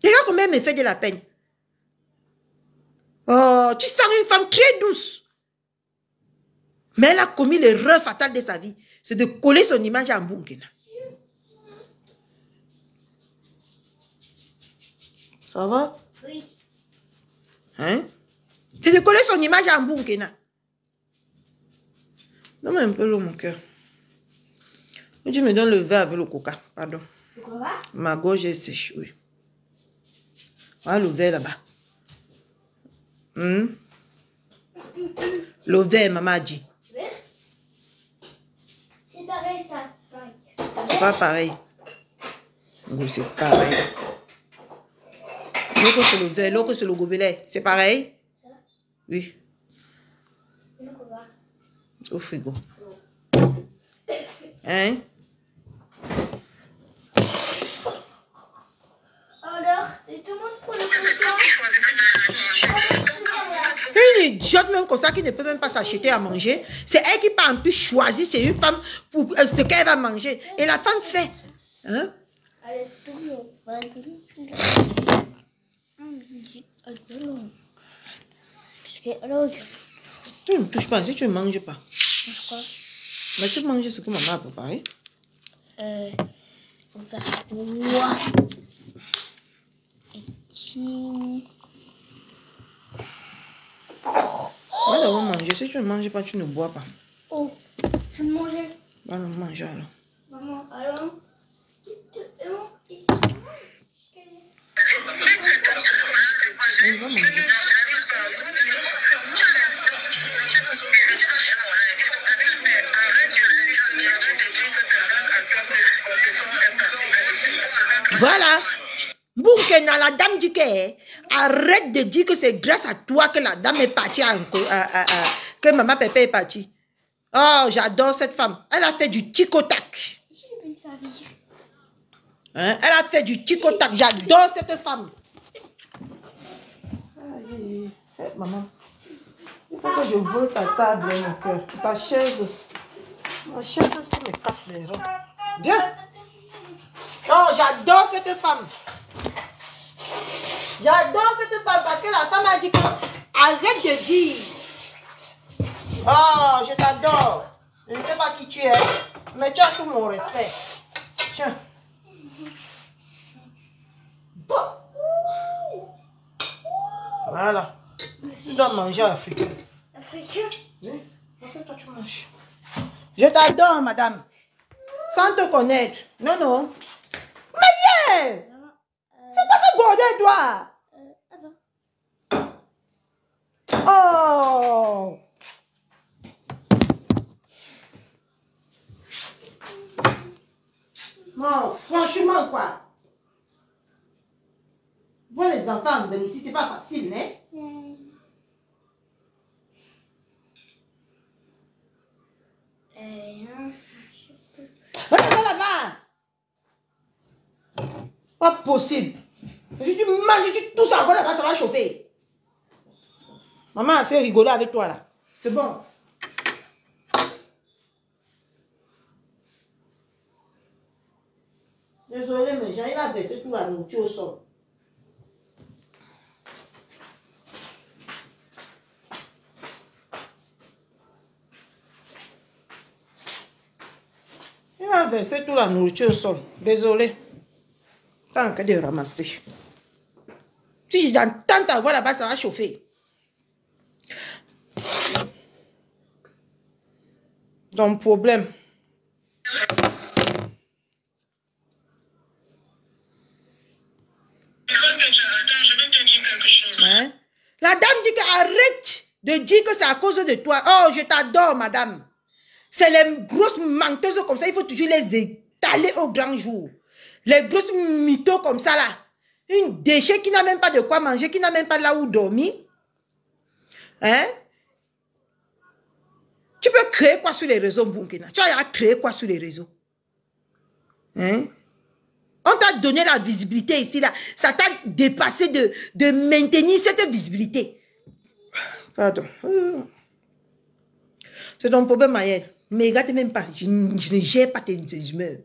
A: Regarde comment elle me fait de la peine. Oh, tu sens une femme très douce. Mais elle a commis l'erreur fatale de sa vie. C'est de coller son image à Bunkina. Ça va?
D: Oui.
A: Hein? C'est de coller son image à Bunkina. Donne-moi un peu l'eau, mon cœur. Tu me donnes le verre avec le coca. Pardon.
D: Le coca?
A: Ma gorge est sèche, oui. Voilà le verre là-bas. Le verre, maman a dit.
D: C'est pareil, ça.
A: pas pareil. C'est pareil. L'autre c'est le verre, l'autre c'est le gobelet. C'est pareil? Oui. Au frigo. Hein?
D: Alors, c'est tout le monde pour le
A: Une idiote même comme ça qui ne peut même pas s'acheter à manger. C'est elle qui part en plus choisir, c'est une femme pour ce qu'elle va manger. Et la femme fait. Hein?
D: Allez, tout le monde.
A: Tu ne touches pas si tu ne manges pas.
D: Pourquoi?
A: Mais tu manges ce que maman a préparé.
D: On va faire quoi?
A: On va d'abord manger. Si tu ne manges pas, tu ne bois pas.
D: Oh, je vais manger.
A: Allons manger alors.
D: Maman, allons. Ici.
A: On va manger. Voilà. Boukena, la dame dit que arrête de dire que c'est grâce à toi que la dame est partie, que maman Pépé est partie. Oh, j'adore cette femme. Elle a fait du tic-au-tac. Hein? Elle a fait du tic-au-tac. J'adore cette femme. Aïe, maman. Il faut que je vole ta table, mon cœur. Ta chaise. Ma chaise, ça me casse les reins. Viens. Oh, j'adore cette femme. J'adore cette femme parce que la femme a dit que arrête de dire. Oh, je t'adore. Je ne sais pas qui tu es, mais tu as tout mon respect. Tiens. Voilà. Tu dois manger africain.
D: Africain?
A: Oui, c'est toi tu manges. Je t'adore, madame. Sans te connaître. Non, non. Mais yeah! C'est quoi ce bordel, toi?
D: Attends.
A: Oh! Non, franchement, quoi? Voir les enfants venir ici, c'est pas facile, hein? Regarde là-bas! Pas possible. Si tu manges, tu tousses encore là-bas, ça va chauffer. Maman a assez rigolé avec toi là. C'est bon. Désolé, mais j'ai a versé toute la nourriture au sol. Il a versé toute la nourriture au sol. Désolé. Tant que de ramasser. Si j'entends ta voix là-bas, ça va chauffer. Donc, problème. Hein? La dame dit qu'arrête de dire que c'est à cause de toi. Oh, je t'adore, madame. C'est les grosses menteuses comme ça, il faut toujours les étaler au grand jour. Les grosses mythos comme ça là. Une déchet qui n'a même pas de quoi manger, qui n'a même pas là où dormir. Hein? Tu peux créer quoi sur les réseaux, Bunkena? Tu as créé quoi sur les réseaux? Hein? On t'a donné la visibilité ici, là. Ça t'a dépassé de maintenir cette visibilité. Pardon. C'est ton problème, Maëlle. Mais regarde même pas. Je ne gère pas tes humeurs.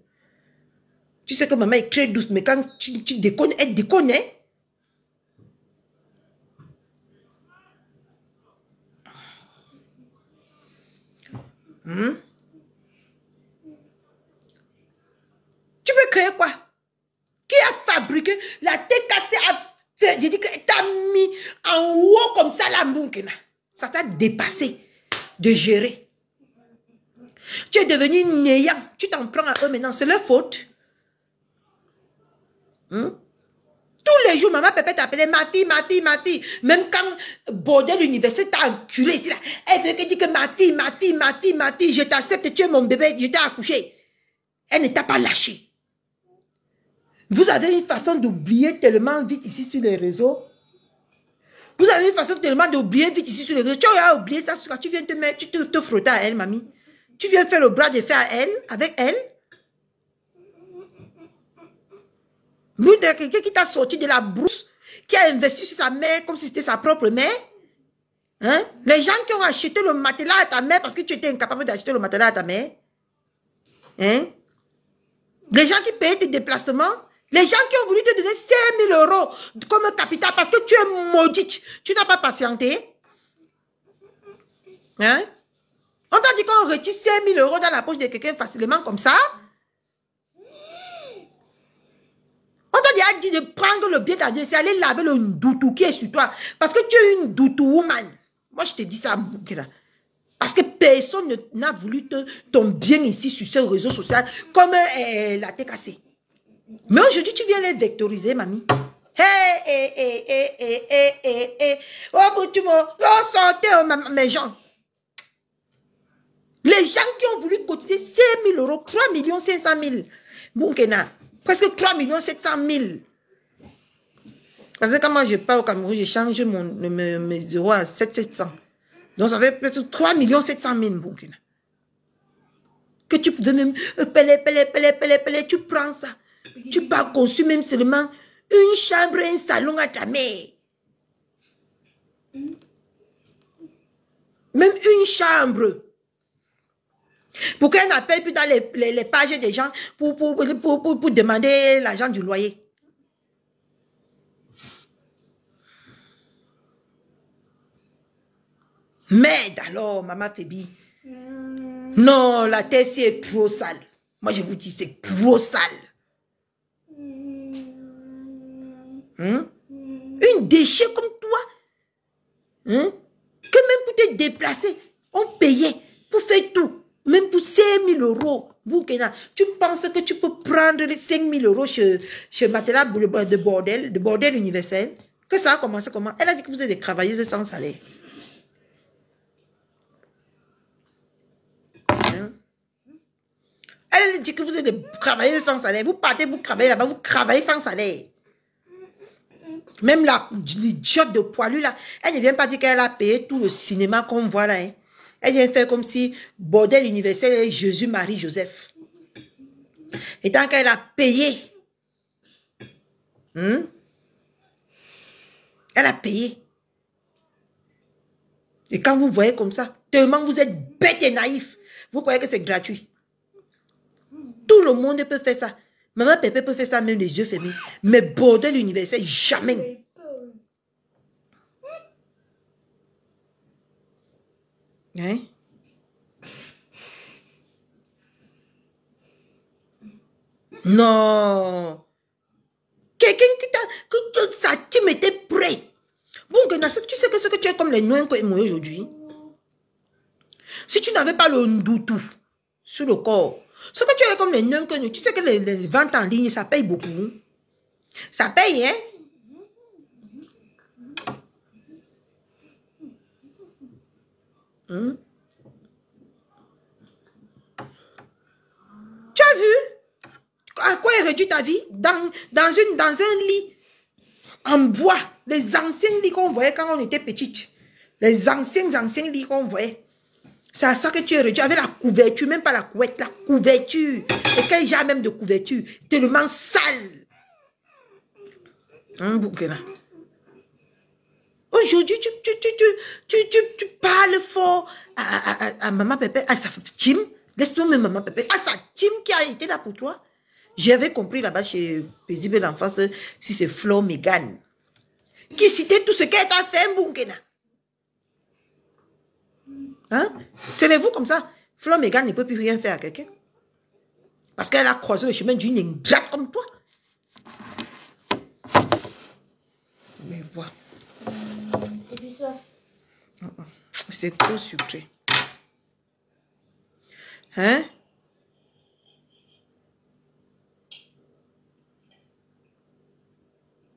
A: Tu sais que maman est très douce, mais quand tu déconnes, elle déconne, hein? Tu veux créer quoi? Qui a fabriqué la tête cassée? J'ai dit que t'as mis en haut comme ça la Bunkena. Ça t'a dépassé de gérer. Tu es devenu néant. Tu t'en prends à eux maintenant. C'est leur faute. Tous les jours, maman Pépé t'appelait ma fille, ma fille, ma fille. Même quand Bordel l'université t'a enculé ici, là, elle veut que dire que ma fille, ma fille, ma fille, ma fille, je t'accepte, tu es mon bébé, je t'ai accouché. Elle ne t'a pas lâché. Vous avez une façon d'oublier tellement vite ici sur les réseaux. Vous avez une façon tellement d'oublier vite ici sur les réseaux. Tu as oublié ça quand tu viens te mettre, tu te frotter à elle, mamie. Tu viens faire le bras de fer à elle, avec elle. Vous êtes quelqu'un qui t'a sorti de la brousse, qui a investi sur sa mère comme si c'était sa propre mère. Hein? Les gens qui ont acheté le matelas à ta mère parce que tu étais incapable d'acheter le matelas à ta mère. Hein? Les gens qui payaient tes déplacements. Les gens qui ont voulu te donner 5 000 € comme capital parce que tu es maudite. Tu n'as pas patienté. Hein? On t'a dit qu'on retire 5 000 € dans la poche de quelqu'un facilement comme ça. On t'a dit de prendre le billet d'avion, c'est aller laver le doutou qui est sur toi. Parce que tu es une doutou woman. Moi, je te dis ça, Moukela. Parce que personne n'a voulu ton bien ici sur ce réseau social comme la tête cassée. Mais aujourd'hui, tu viens les vectoriser, mamie. Oh, tu m'as sorti mes gens. Les gens qui ont voulu cotiser 5 000 €, 3 500 000. Moukena. Presque 3 700 000. Parce que quand moi je pars au Cameroun, je change mes euros à 700. Donc ça fait presque 3 700 000. Que tu pouvais même peler, tu prends ça. Tu pars conçu même seulement une chambre et un salon à ta mère. Même une chambre. Pour qu'elle n'appelle plus dans les pages des gens pour demander l'argent du loyer. Merde alors, maman Fébi. Non, la terre ci est trop sale. Moi, je vous dis, c'est trop sale. Hein? Une déchet comme toi. Hein? Que même pour te déplacer, on payait pour faire tout. Même pour 5 000 €. Boukena, tu penses que tu peux prendre les 5 000 € chez Matelas de bordel universel? Que ça a commencé comment? Elle a dit que vous êtes des travailleuses sans salaire. Hein? Elle a dit que vous êtes des travailleuses sans salaire. Vous partez pour travailler là-bas, vous travaillez sans salaire. Même l'idiote de poilu là, elle ne vient pas dire qu'elle a payé tout le cinéma qu'on voit là. Hein. Elle vient faire comme si bordel universel est Jésus, Marie, Joseph. Et tant qu'elle a payé, elle a payé. Et quand vous voyez comme ça, tellement vous êtes bête et naïf, vous croyez que c'est gratuit. Tout le monde peut faire ça. Maman Pépé peut faire ça même les yeux fermés. Mais bordel universel, jamais. Hein? Non. Quelqu'un que sa team était prêt. Bon, tu sais que ce que tu es comme les noix que moi aujourd'hui. Si tu n'avais pas le ndoutou sur le corps, ce que tu es comme les noix que nous, tu sais que les ventes en ligne, ça paye beaucoup. Ça paye, hein? Tu as vu à quoi est réduite ta vie? Dans un lit en bois. Les anciens lits qu'on voyait quand on était petite. Les anciens lits qu'on voyait. C'est à ça que tu es réduit. Avec la couverture, même pas la couette, la couverture. Et quel genre même de couverture? Tellement sale. Aujourd'hui, tu parles fort à maman Pépé, à sa team. Laisse-moi même maman Pépé, à sa team qui a été là pour toi. J'avais compris là-bas chez Paisible l'enfance, si c'est Flo Megan, qui citait tout ce qu'elle a fait, Mbounkena. Hein? C'est vous comme ça. Flo Megan ne peut plus rien faire à quelqu'un. Parce qu'elle a croisé le chemin d'une ingrate comme toi. Mais voilà. C'est trop sucré. Hein?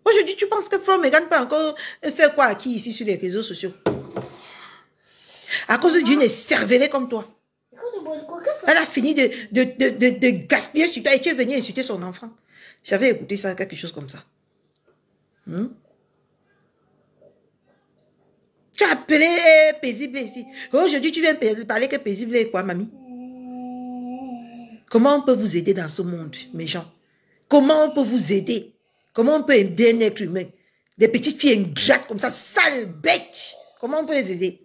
A: Aujourd'hui, tu penses que Flo Megan peut encore faire quoi à qui ici sur les réseaux sociaux? À cause d'une cervelée comme toi. Elle a fini de gaspiller sur toi et tu es venu insulter son enfant. J'avais écouté ça, quelque chose comme ça. Tu as appelé paisible ici. Aujourd'hui, tu viens parler que paisible est quoi, mamie? Comment on peut vous aider dans ce monde, mes gens? Comment on peut vous aider? Comment on peut aider un être humain? Des petites filles ingrates comme ça, sales, bêtes. Comment on peut les aider?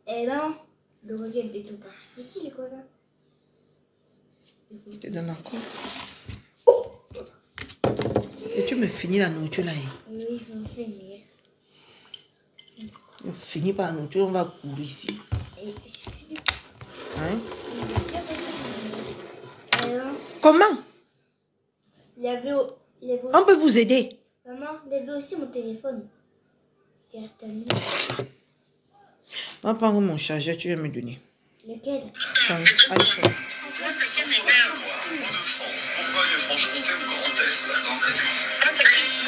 D: Eh ben, le regard est tout pas. Ici, les copains.
A: Je te donne encore. Et tu me finis la nourriture là.
D: Oui, je vais finir.
A: On finit par la nourriture, on va courir ici. Hein? Comment? On peut vous aider.
D: Maman, lève aussi mon téléphone.
A: On va prendre mon chargeur, tu vas me donner.
D: Lequel?
C: Hauts
A: iPhone.
C: de France, Bourgogne-Franche-Comté ou Grand Est.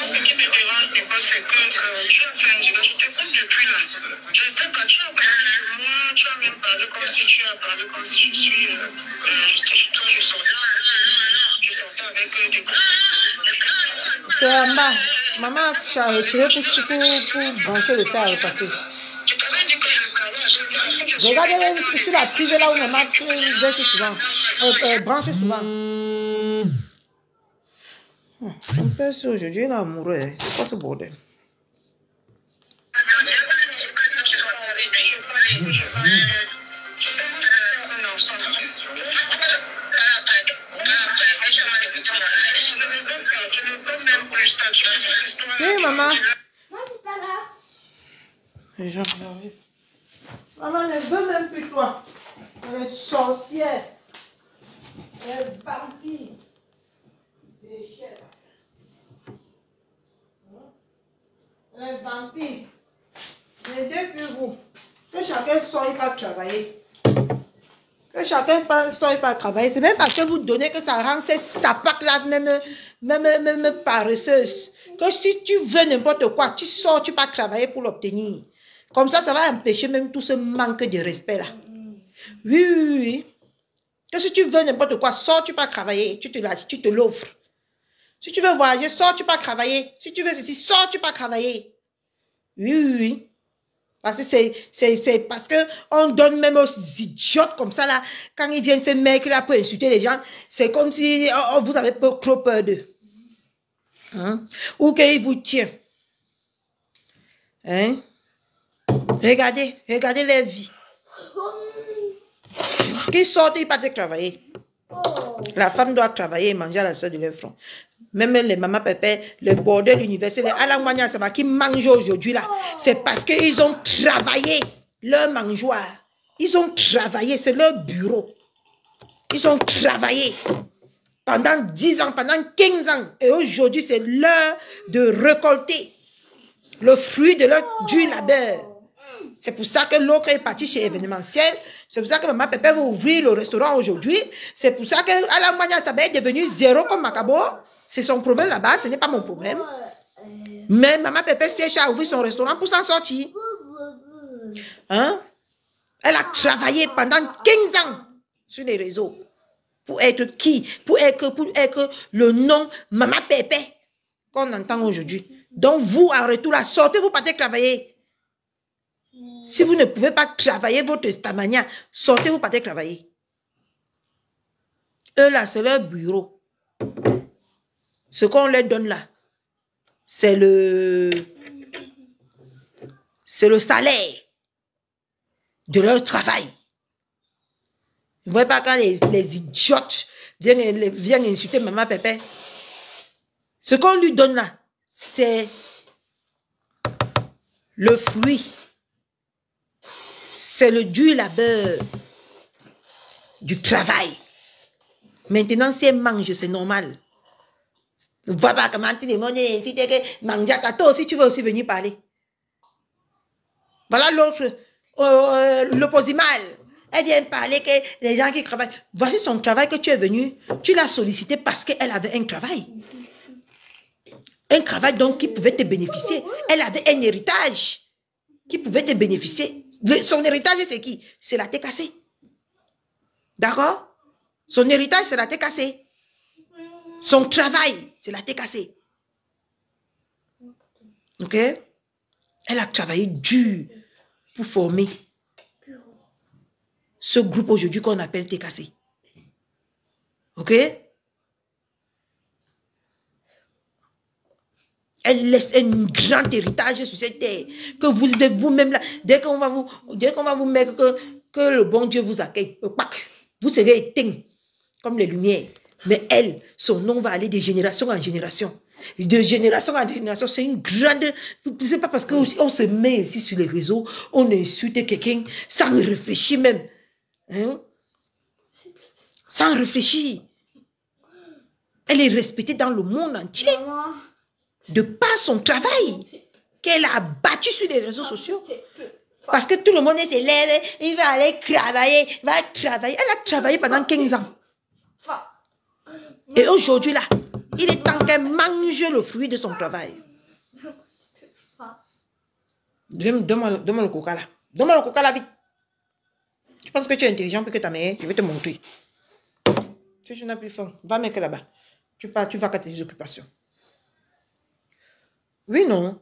B: Ce qui me dérange, c'est que tu as fait un divorce, je t'écoute depuis là. Je sais pas, tu as parlé, moi, tu as même parlé comme si tu as parlé comme si je suis, toi, je sortais avec des copains.
A: C'est en bas. Maman a retiré pour brancher le fer à repasser.
B: Je t'avais dit que je travaille.
A: Regardez sur la prise là où maman verse souvent. Branche souvent. Mon père, c'est aujourd'hui, il est amoureux. C'est quoi ce bordel? Oui, maman.
D: Moi, c'est pas là.
A: Les gens m'arrivent. Maman ne veut même plus toi. Elle est sorcière. Elle est vampire. Déchets. Elle est vampire. N'aidez plus vous. Que chacun sorte pas travailler. Que chacun sorte pas travailler. C'est même parce que vous donnez que ça rend ces sapacs-là même paresseuses. Que si tu veux n'importe quoi, tu sors, tu pas travailler pour l'obtenir. Comme ça va empêcher même tout ce manque de respect-là. Oui. Que si tu veux n'importe quoi, sors, tu pas travailler. Tu te l'offres. Si tu veux voyager, sors, tu pas travailler. Si tu veux ceci, sors, tu pas travailler. Oui. Parce que c'est parce que on donne même aux idiotes comme ça là, quand ils viennent ce mec là pour insulter les gens, c'est comme si vous avez trop peur d'eux. Hein? Ou qu'ils vous tiennent. Hein? Regardez leur vie. Qui sortent, ils partent travailler. La femme doit travailler et manger à la soeur de leur front. Même les mamans pépés, le bordel universel, les Alamania, ça va qui mangent aujourd'hui là. C'est parce qu'ils ont travaillé leur mangeoire. Ils ont travaillé, c'est leur bureau. Ils ont travaillé pendant 10 ans, pendant 15 ans. Et aujourd'hui, c'est l'heure de récolter le fruit de leur dur labeur. C'est pour ça que l'autre est parti chez événementiel. C'est pour ça que maman pépé va ouvrir le restaurant aujourd'hui. C'est pour ça que Alamania, ça va être devenu zéro comme Macabo. C'est son problème là-bas, ce n'est pas mon problème. Mais maman Pépé cherche à ouvrir son restaurant pour s'en sortir. Hein? Elle a travaillé pendant 15 ans sur les réseaux. Pour être qui? Pour être le nom maman Pépé qu'on entend aujourd'hui. Donc vous, en retour là, sortez, vous partez travailler. Si vous ne pouvez pas travailler votre stamania, sortez, vous partez travailler. Eux là, c'est leur bureau. Ce qu'on leur donne là, c'est le salaire de leur travail. Vous ne voyez pas quand les idiotes viennent insulter maman pépé. Ce qu'on lui donne là, c'est le fruit. C'est le dur labeur du travail. Maintenant, si elle mange, c'est normal. Ne vois pas comment tu demandes que Mangiata, toi aussi tu veux aussi venir parler. Voilà l'autre, l'opposimal. Elle vient parler que les gens qui travaillent. Voici son travail que tu es venu. Tu l'as sollicité parce qu'elle avait un travail. Un travail donc qui pouvait te bénéficier. Elle avait un héritage qui pouvait te bénéficier. Son héritage c'est qui? C'est la tête cassée. D'accord? Son héritage, c'est la tête cassée. Son travail, c'est la tête cassée. Ok? Elle a travaillé dur pour former ce groupe aujourd'hui qu'on appelle tête cassée. Ok? Elle laisse un grand héritage sur cette terre. Que vous-même là, dès qu'on va vous mettre que le bon Dieu vous accueille, vous serez éteints comme les lumières. Mais elle, son nom va aller de génération en génération. De génération en génération, c'est une grande... C'est pas parce qu'on se met ici sur les réseaux, on insulte quelqu'un sans réfléchir même. Hein? Sans réfléchir. Elle est respectée dans le monde entier.
D: Maman.
A: De par son travail qu'elle a battu sur les réseaux sociaux. Parce que tout le monde se lève, il va aller travailler, va travailler. Elle a travaillé pendant 15 ans. Et aujourd'hui, là, il est temps qu'elle mange le fruit de son travail. Donne-moi le coca là. Donne-moi le coca là, vite. Tu penses que tu es intelligent plus que ta mère? Je vais te montrer. Si tu n'as plus faim, va mettre là-bas. Tu vas qu'à tes occupations. Oui, non.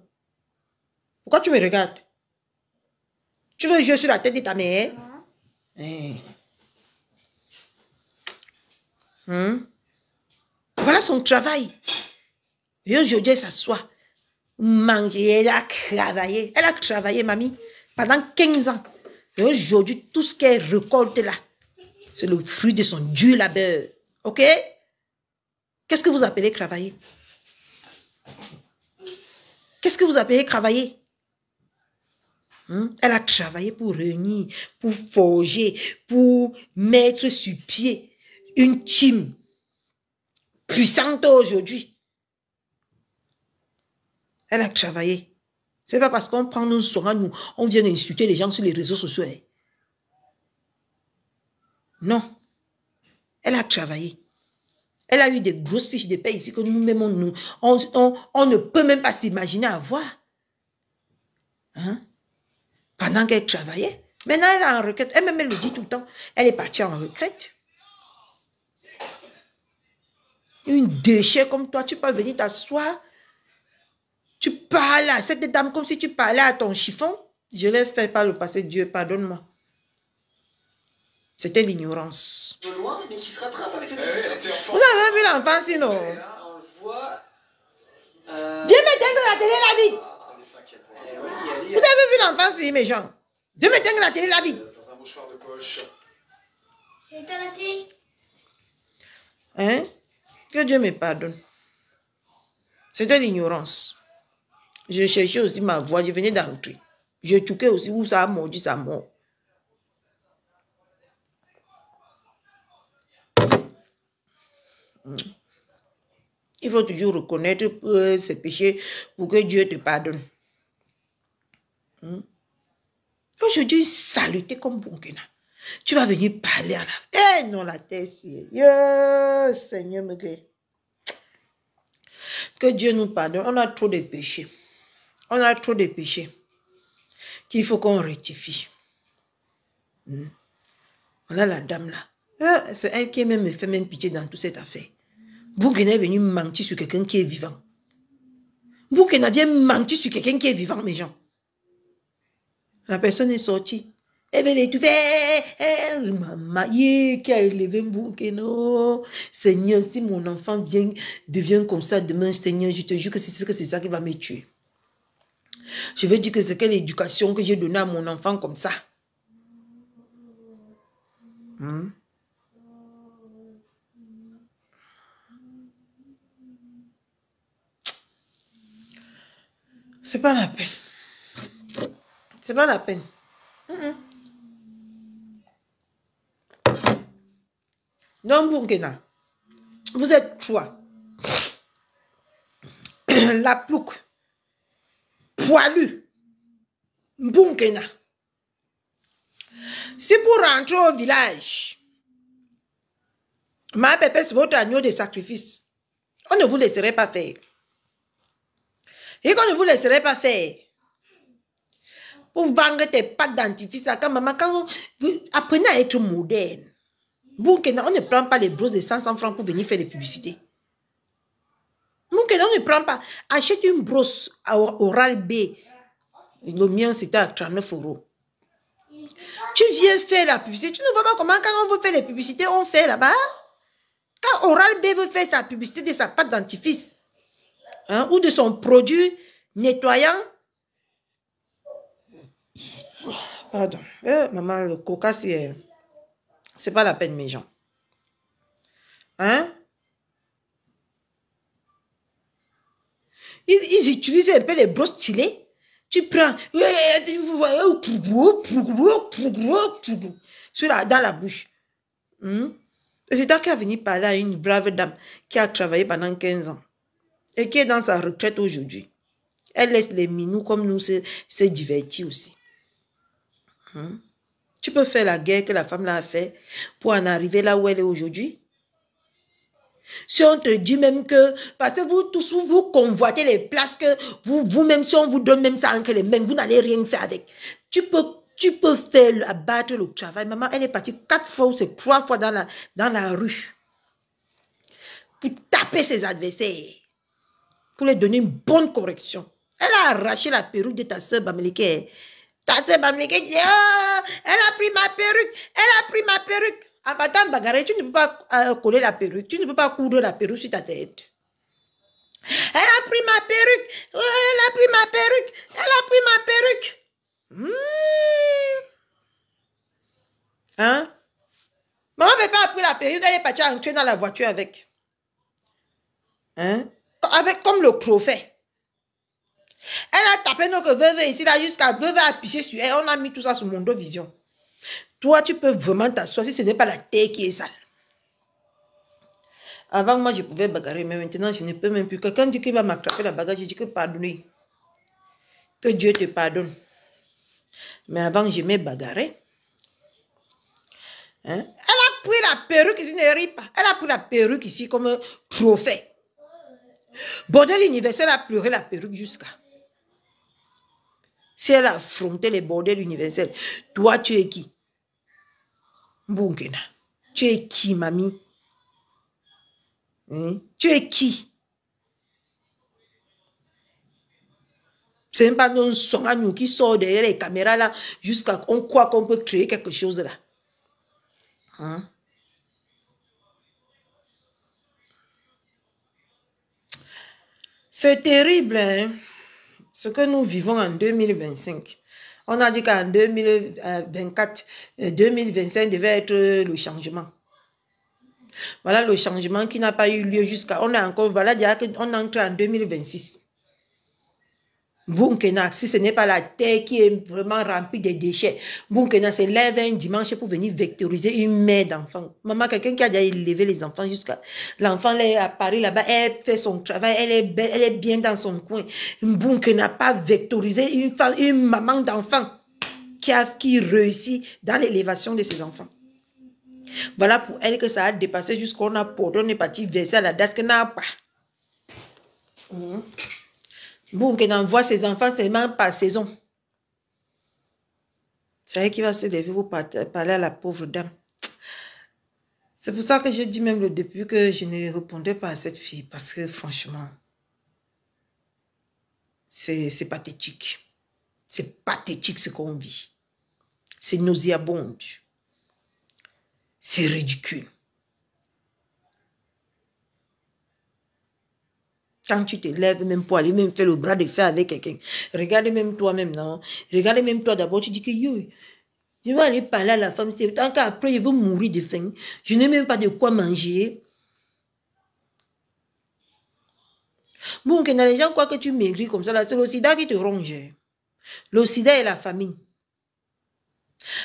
A: Pourquoi tu me regardes? Tu veux jouer sur la tête de ta mère? Voilà son travail. Et aujourd'hui, elle s'assoit. Manger, elle a travaillé. Elle a travaillé, mamie, pendant 15 ans. Et aujourd'hui, tout ce qu'elle récolte là, c'est le fruit de son dur labeur. Ok? Qu'est-ce que vous appelez travailler? Qu'est-ce que vous appelez travailler? Elle a travaillé pour réunir, pour forger, pour mettre sur pied une team puissante aujourd'hui. Elle a travaillé. C'est pas parce qu'on prend nos soins, on vient insulter les gens sur les réseaux sociaux. Non. Elle a travaillé. Elle a eu des grosses fiches de paie ici que nous-mêmes, on ne peut même pas s'imaginer avoir. Hein? Pendant qu'elle travaillait. Maintenant, elle est en retraite. Elle-même, elle le dit tout le temps. Elle est partie en retraite. Une déchet comme toi, tu peux venir t'asseoir. Tu parles à cette dame comme si tu parlais à ton chiffon. Je l'ai fait par le passé. Dieu, pardonne-moi. C'était l'ignorance.
E: De loin, mais qui se rattrape avec le
A: Vous avez vu l'enfant sinon?
E: On le voit.
A: Dieu me dingue la télé la vie. Vous avez vu l'enfant si, mes gens? Dieu me dingue la télé la vie.
C: Dans un mouchoir de poche.
D: C'est éteint la télé.
A: Hein? Que Dieu me pardonne. C'était l'ignorance. Je cherchais aussi ma voix, je venais d'entrer. Je touquais aussi où ça a mordu, ça mord. Il faut toujours reconnaître ses péchés pour que Dieu te pardonne. Aujourd'hui, saluter comme Bunkena. Tu vas venir parler à la... Eh non, la tête, Seigneur me guérit. Que Dieu nous pardonne. On a trop de péchés. On a trop de péchés qu'il faut qu'on rectifie. On a la dame là. C'est elle qui même me fait même pitié dans toute cette affaire. Bunkena est venu mentir sur quelqu'un qui est vivant. Bunkena vient mentir sur quelqu'un qui est vivant, mes gens. La personne est sortie. Elle veut l'étouffer. Maman, qui a élevé Bunkena. Seigneur, si mon enfant devient comme ça demain, Seigneur, je te jure que c'est ça qui va me tuer. Je veux dire que c'est quelle éducation que j'ai donnée à mon enfant comme ça. C'est pas la peine. C'est pas la peine. Non, Bunkena. Vous êtes trois. La plouque. Poilu. Bunkena. Si pour rentrer au village, ma pépé, c'est votre agneau de sacrifice, on ne vous laisserait pas faire. Et qu'on ne vous laisserait pas faire. Pour vendre tes pâtes dentifrice, quand maman, quand vous apprenez à être moderne. Boukena, on ne prend pas les brosses de 500 francs pour venir faire des publicités. Boukena, on ne prend pas. Achète une brosse à Oral B. Le mien, c'était à 39 €. Tu viens faire la publicité. Tu ne vois pas comment quand on veut faire les publicités, on fait là-bas. Quand Oral B veut faire sa publicité de sa pâte dentifrice, hein, ou de son produit nettoyant. Pardon. Maman, le coca, c'est pas la peine, mes gens. Hein? Ils utilisent un peu les brosses stylées. Tu prends, dans la bouche. Et c'est toi qui as venu parler à une brave dame qui a travaillé pendant 15 ans et qui est dans sa retraite aujourd'hui. Elle laisse les minous comme nous se divertir aussi. Tu peux faire la guerre que la femme l'a fait pour en arriver là où elle est aujourd'hui. Si on te dit même que, parce que vous tous, vous convoitez les places que vous-même, si on vous donne même ça entre les mains, vous n'allez rien faire avec. Tu peux faire abattre le travail. Maman, elle est partie 4 fois ou c'est 3 fois dans la rue pour taper ses adversaires, pour les donner une bonne correction. Elle a arraché la perruque de ta soeur Bamileke. Ta soeur Bamileke dit, oh, elle a pris ma perruque, elle a pris ma perruque. En battant bagarre, tu ne peux pas coller la perruque, tu ne peux pas coudre la perruque sur ta tête. Elle a pris ma perruque, oh, elle a pris ma perruque, elle a pris ma perruque. Hein? Maman ne peut pas pris la perruque, elle est partie entrer dans la voiture avec. Hein? Avec comme le trophée. Elle a tapé notre veuve ici, là, jusqu'à veuve a pissé sur elle. On a mis tout ça sur Mondo Vision. Toi, tu peux vraiment t'asseoir si ce n'est pas la terre qui est sale. Avant, moi, je pouvais bagarrer, mais maintenant, je ne peux même plus. Quelqu'un dit qu'il va m'attraper la bagarre, je dis que pardonnez. Que Dieu te pardonne. Mais avant, je m'ai bagarré. Hein? Elle a pris la perruque ici, ne rit pas. Elle a pris la perruque ici comme trophée. Bordel universel a pleuré la perruque jusqu'à. Si elle a affronté les bordels universels, toi, tu es qui? Boukena. Tu es qui, mamie? Hein? Tu es qui? C'est même pas un son à nous qui sort derrière les caméras là, jusqu'à qu'on croit qu'on peut créer quelque chose là. Hein? C'est terrible, hein? Ce que nous vivons en 2025. On a dit qu'en 2024, 2025 devait être le changement. Voilà le changement qui n'a pas eu lieu jusqu'à... On est encore... Voilà, on entre en 2026. Boukena, si ce n'est pas la terre qui est vraiment remplie de déchets, Boukena se lève un dimanche pour venir vectoriser une mère d'enfants. Maman, quelqu'un qui a déjà élevé les enfants jusqu'à... L'enfant est à Paris là-bas, elle fait son travail, elle est bien dans son coin. Boukena n'a pas vectorisé une maman d'enfant qui réussit dans l'élévation de ses enfants. Voilà pour elle que ça a dépassé jusqu'on a porté, on est parti verser à la DAS qu'elle n'a pas. Bon, qu'elle envoie ses enfants seulement par saison. C'est elle qui va se lever pour parler à la pauvre dame. C'est pour ça que je dis même le début que je ne répondais pas à cette fille. Parce que franchement, c'est pathétique. C'est pathétique ce qu'on vit. C'est nauséabond. C'est ridicule. Quand tu te lèves même pour aller même faire le bras de fer avec quelqu'un, regarde même toi-même, non? Regarde même toi d'abord, tu dis que yo, je vais aller parler à la femme, c'est tant qu'après je veux mourir de faim, je n'ai même pas de quoi manger. Bon, que les gens croient que tu maigris comme ça, c'est le sida qui te ronge. Le sida et la famine.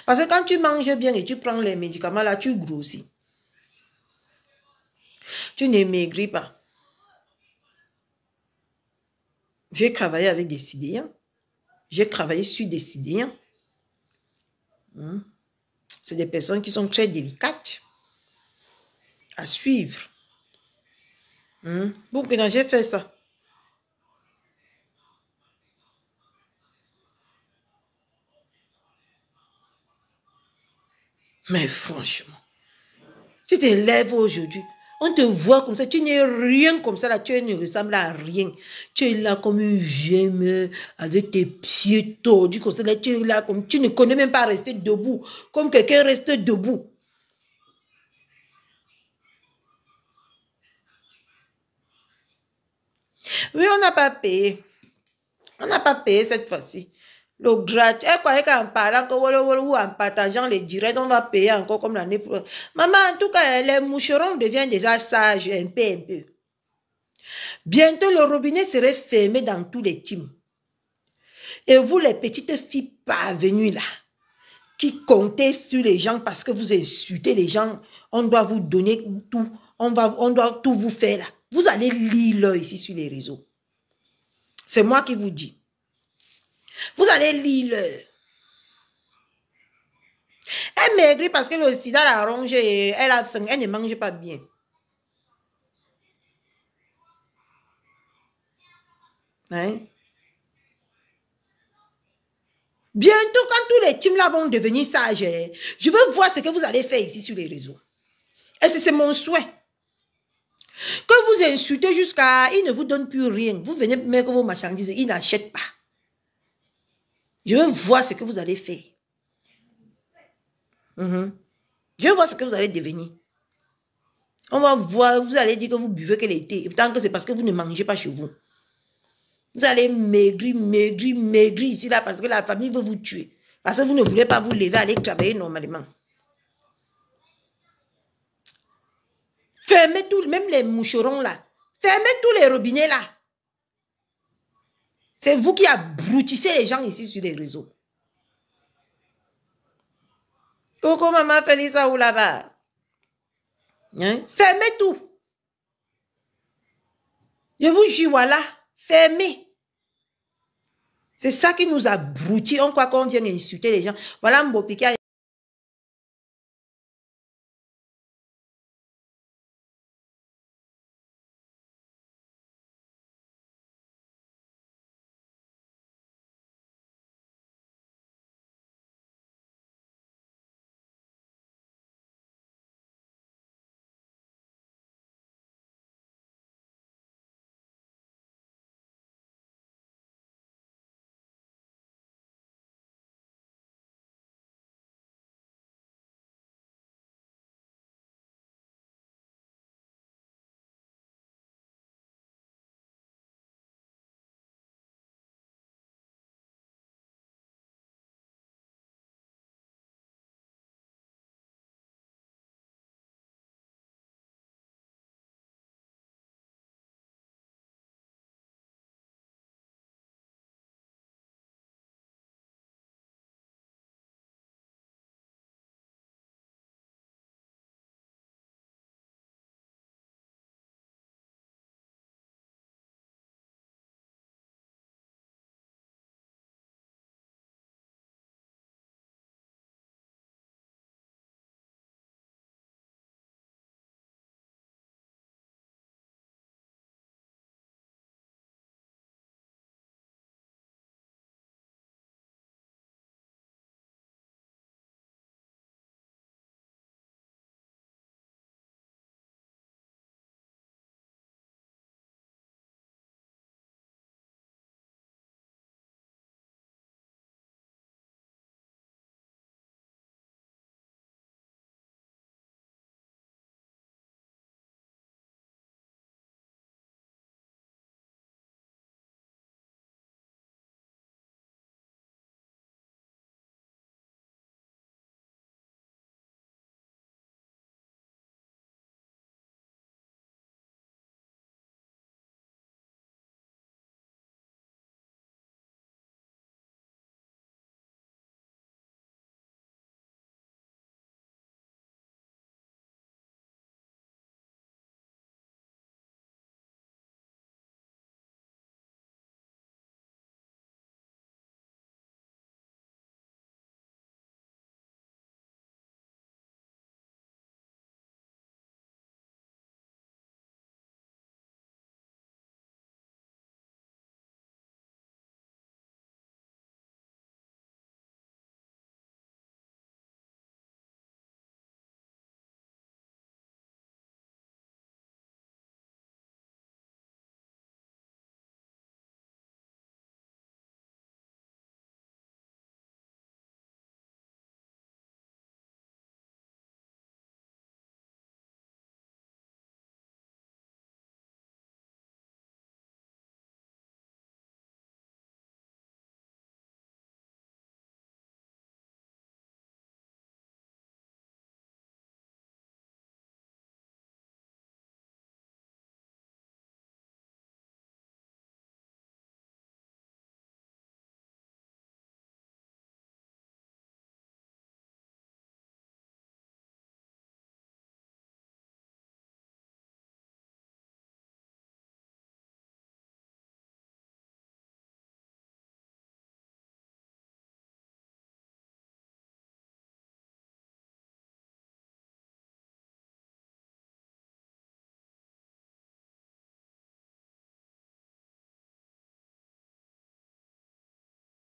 A: Parce que quand tu manges bien et tu prends les médicaments là, tu grossis. Tu ne maigris pas. J'ai travaillé avec des sidéens. J'ai travaillé sur des sidéens. C'est des personnes qui sont très délicates à suivre. Donc, j'ai fait ça. Mais franchement, Tu te lèves aujourd'hui. On te voit comme ça. Tu n'es rien comme ça là. Tu ne ressembles à rien. Tu es là comme une gemme avec tes pieds tordus comme ça. Là, tu es là comme tu ne connais même pas rester debout. Comme quelqu'un reste debout. Oui, on n'a pas payé. On n'a pas payé cette fois-ci. Le gratuit. Elle croyait qu'en parlant ou en partageant les directs, on va payer encore comme l'année prochaine. Maman, en tout cas, les moucherons deviennent déjà sages un peu. Bientôt, le robinet serait fermé dans tous les teams. Et vous, les petites filles parvenues là, qui comptez sur les gens parce que vous insultez les gens, on doit vous donner tout, on doit tout vous faire là. Vous allez lire là ici sur les réseaux. C'est moi qui vous dis. Vous allez lire l'heure. Elle maigrit parce que le sida l'a rongée et elle a faim. Elle ne mange pas bien. Hein? Bientôt, quand tous les teams là vont devenir sages, je veux voir ce que vous allez faire ici sur les réseaux. Et c'est mon souhait. Que vous insultez jusqu'à... Ils ne vous donnent plus rien. Vous venez mettre vos marchandises. Ils n'achètent pas. Je veux voir ce que vous allez faire. Je veux voir ce que vous allez devenir. On va voir, vous allez dire que vous buvez que l'été. Tant que c'est parce que vous ne mangez pas chez vous. Vous allez maigrir ici là parce que la famille veut vous tuer. Parce que vous ne voulez pas vous lever, aller travailler normalement. Fermez tout, même les moucherons là. Fermez tous les robinets là. C'est vous qui abrutissez les gens ici sur les réseaux. Coucou maman Félissa ou là-bas. Hein? Fermez tout. Je vous jure, voilà. Fermez. C'est ça qui nous abrutit. On croit qu'on vient insulter les gens. Voilà Mbopi qui a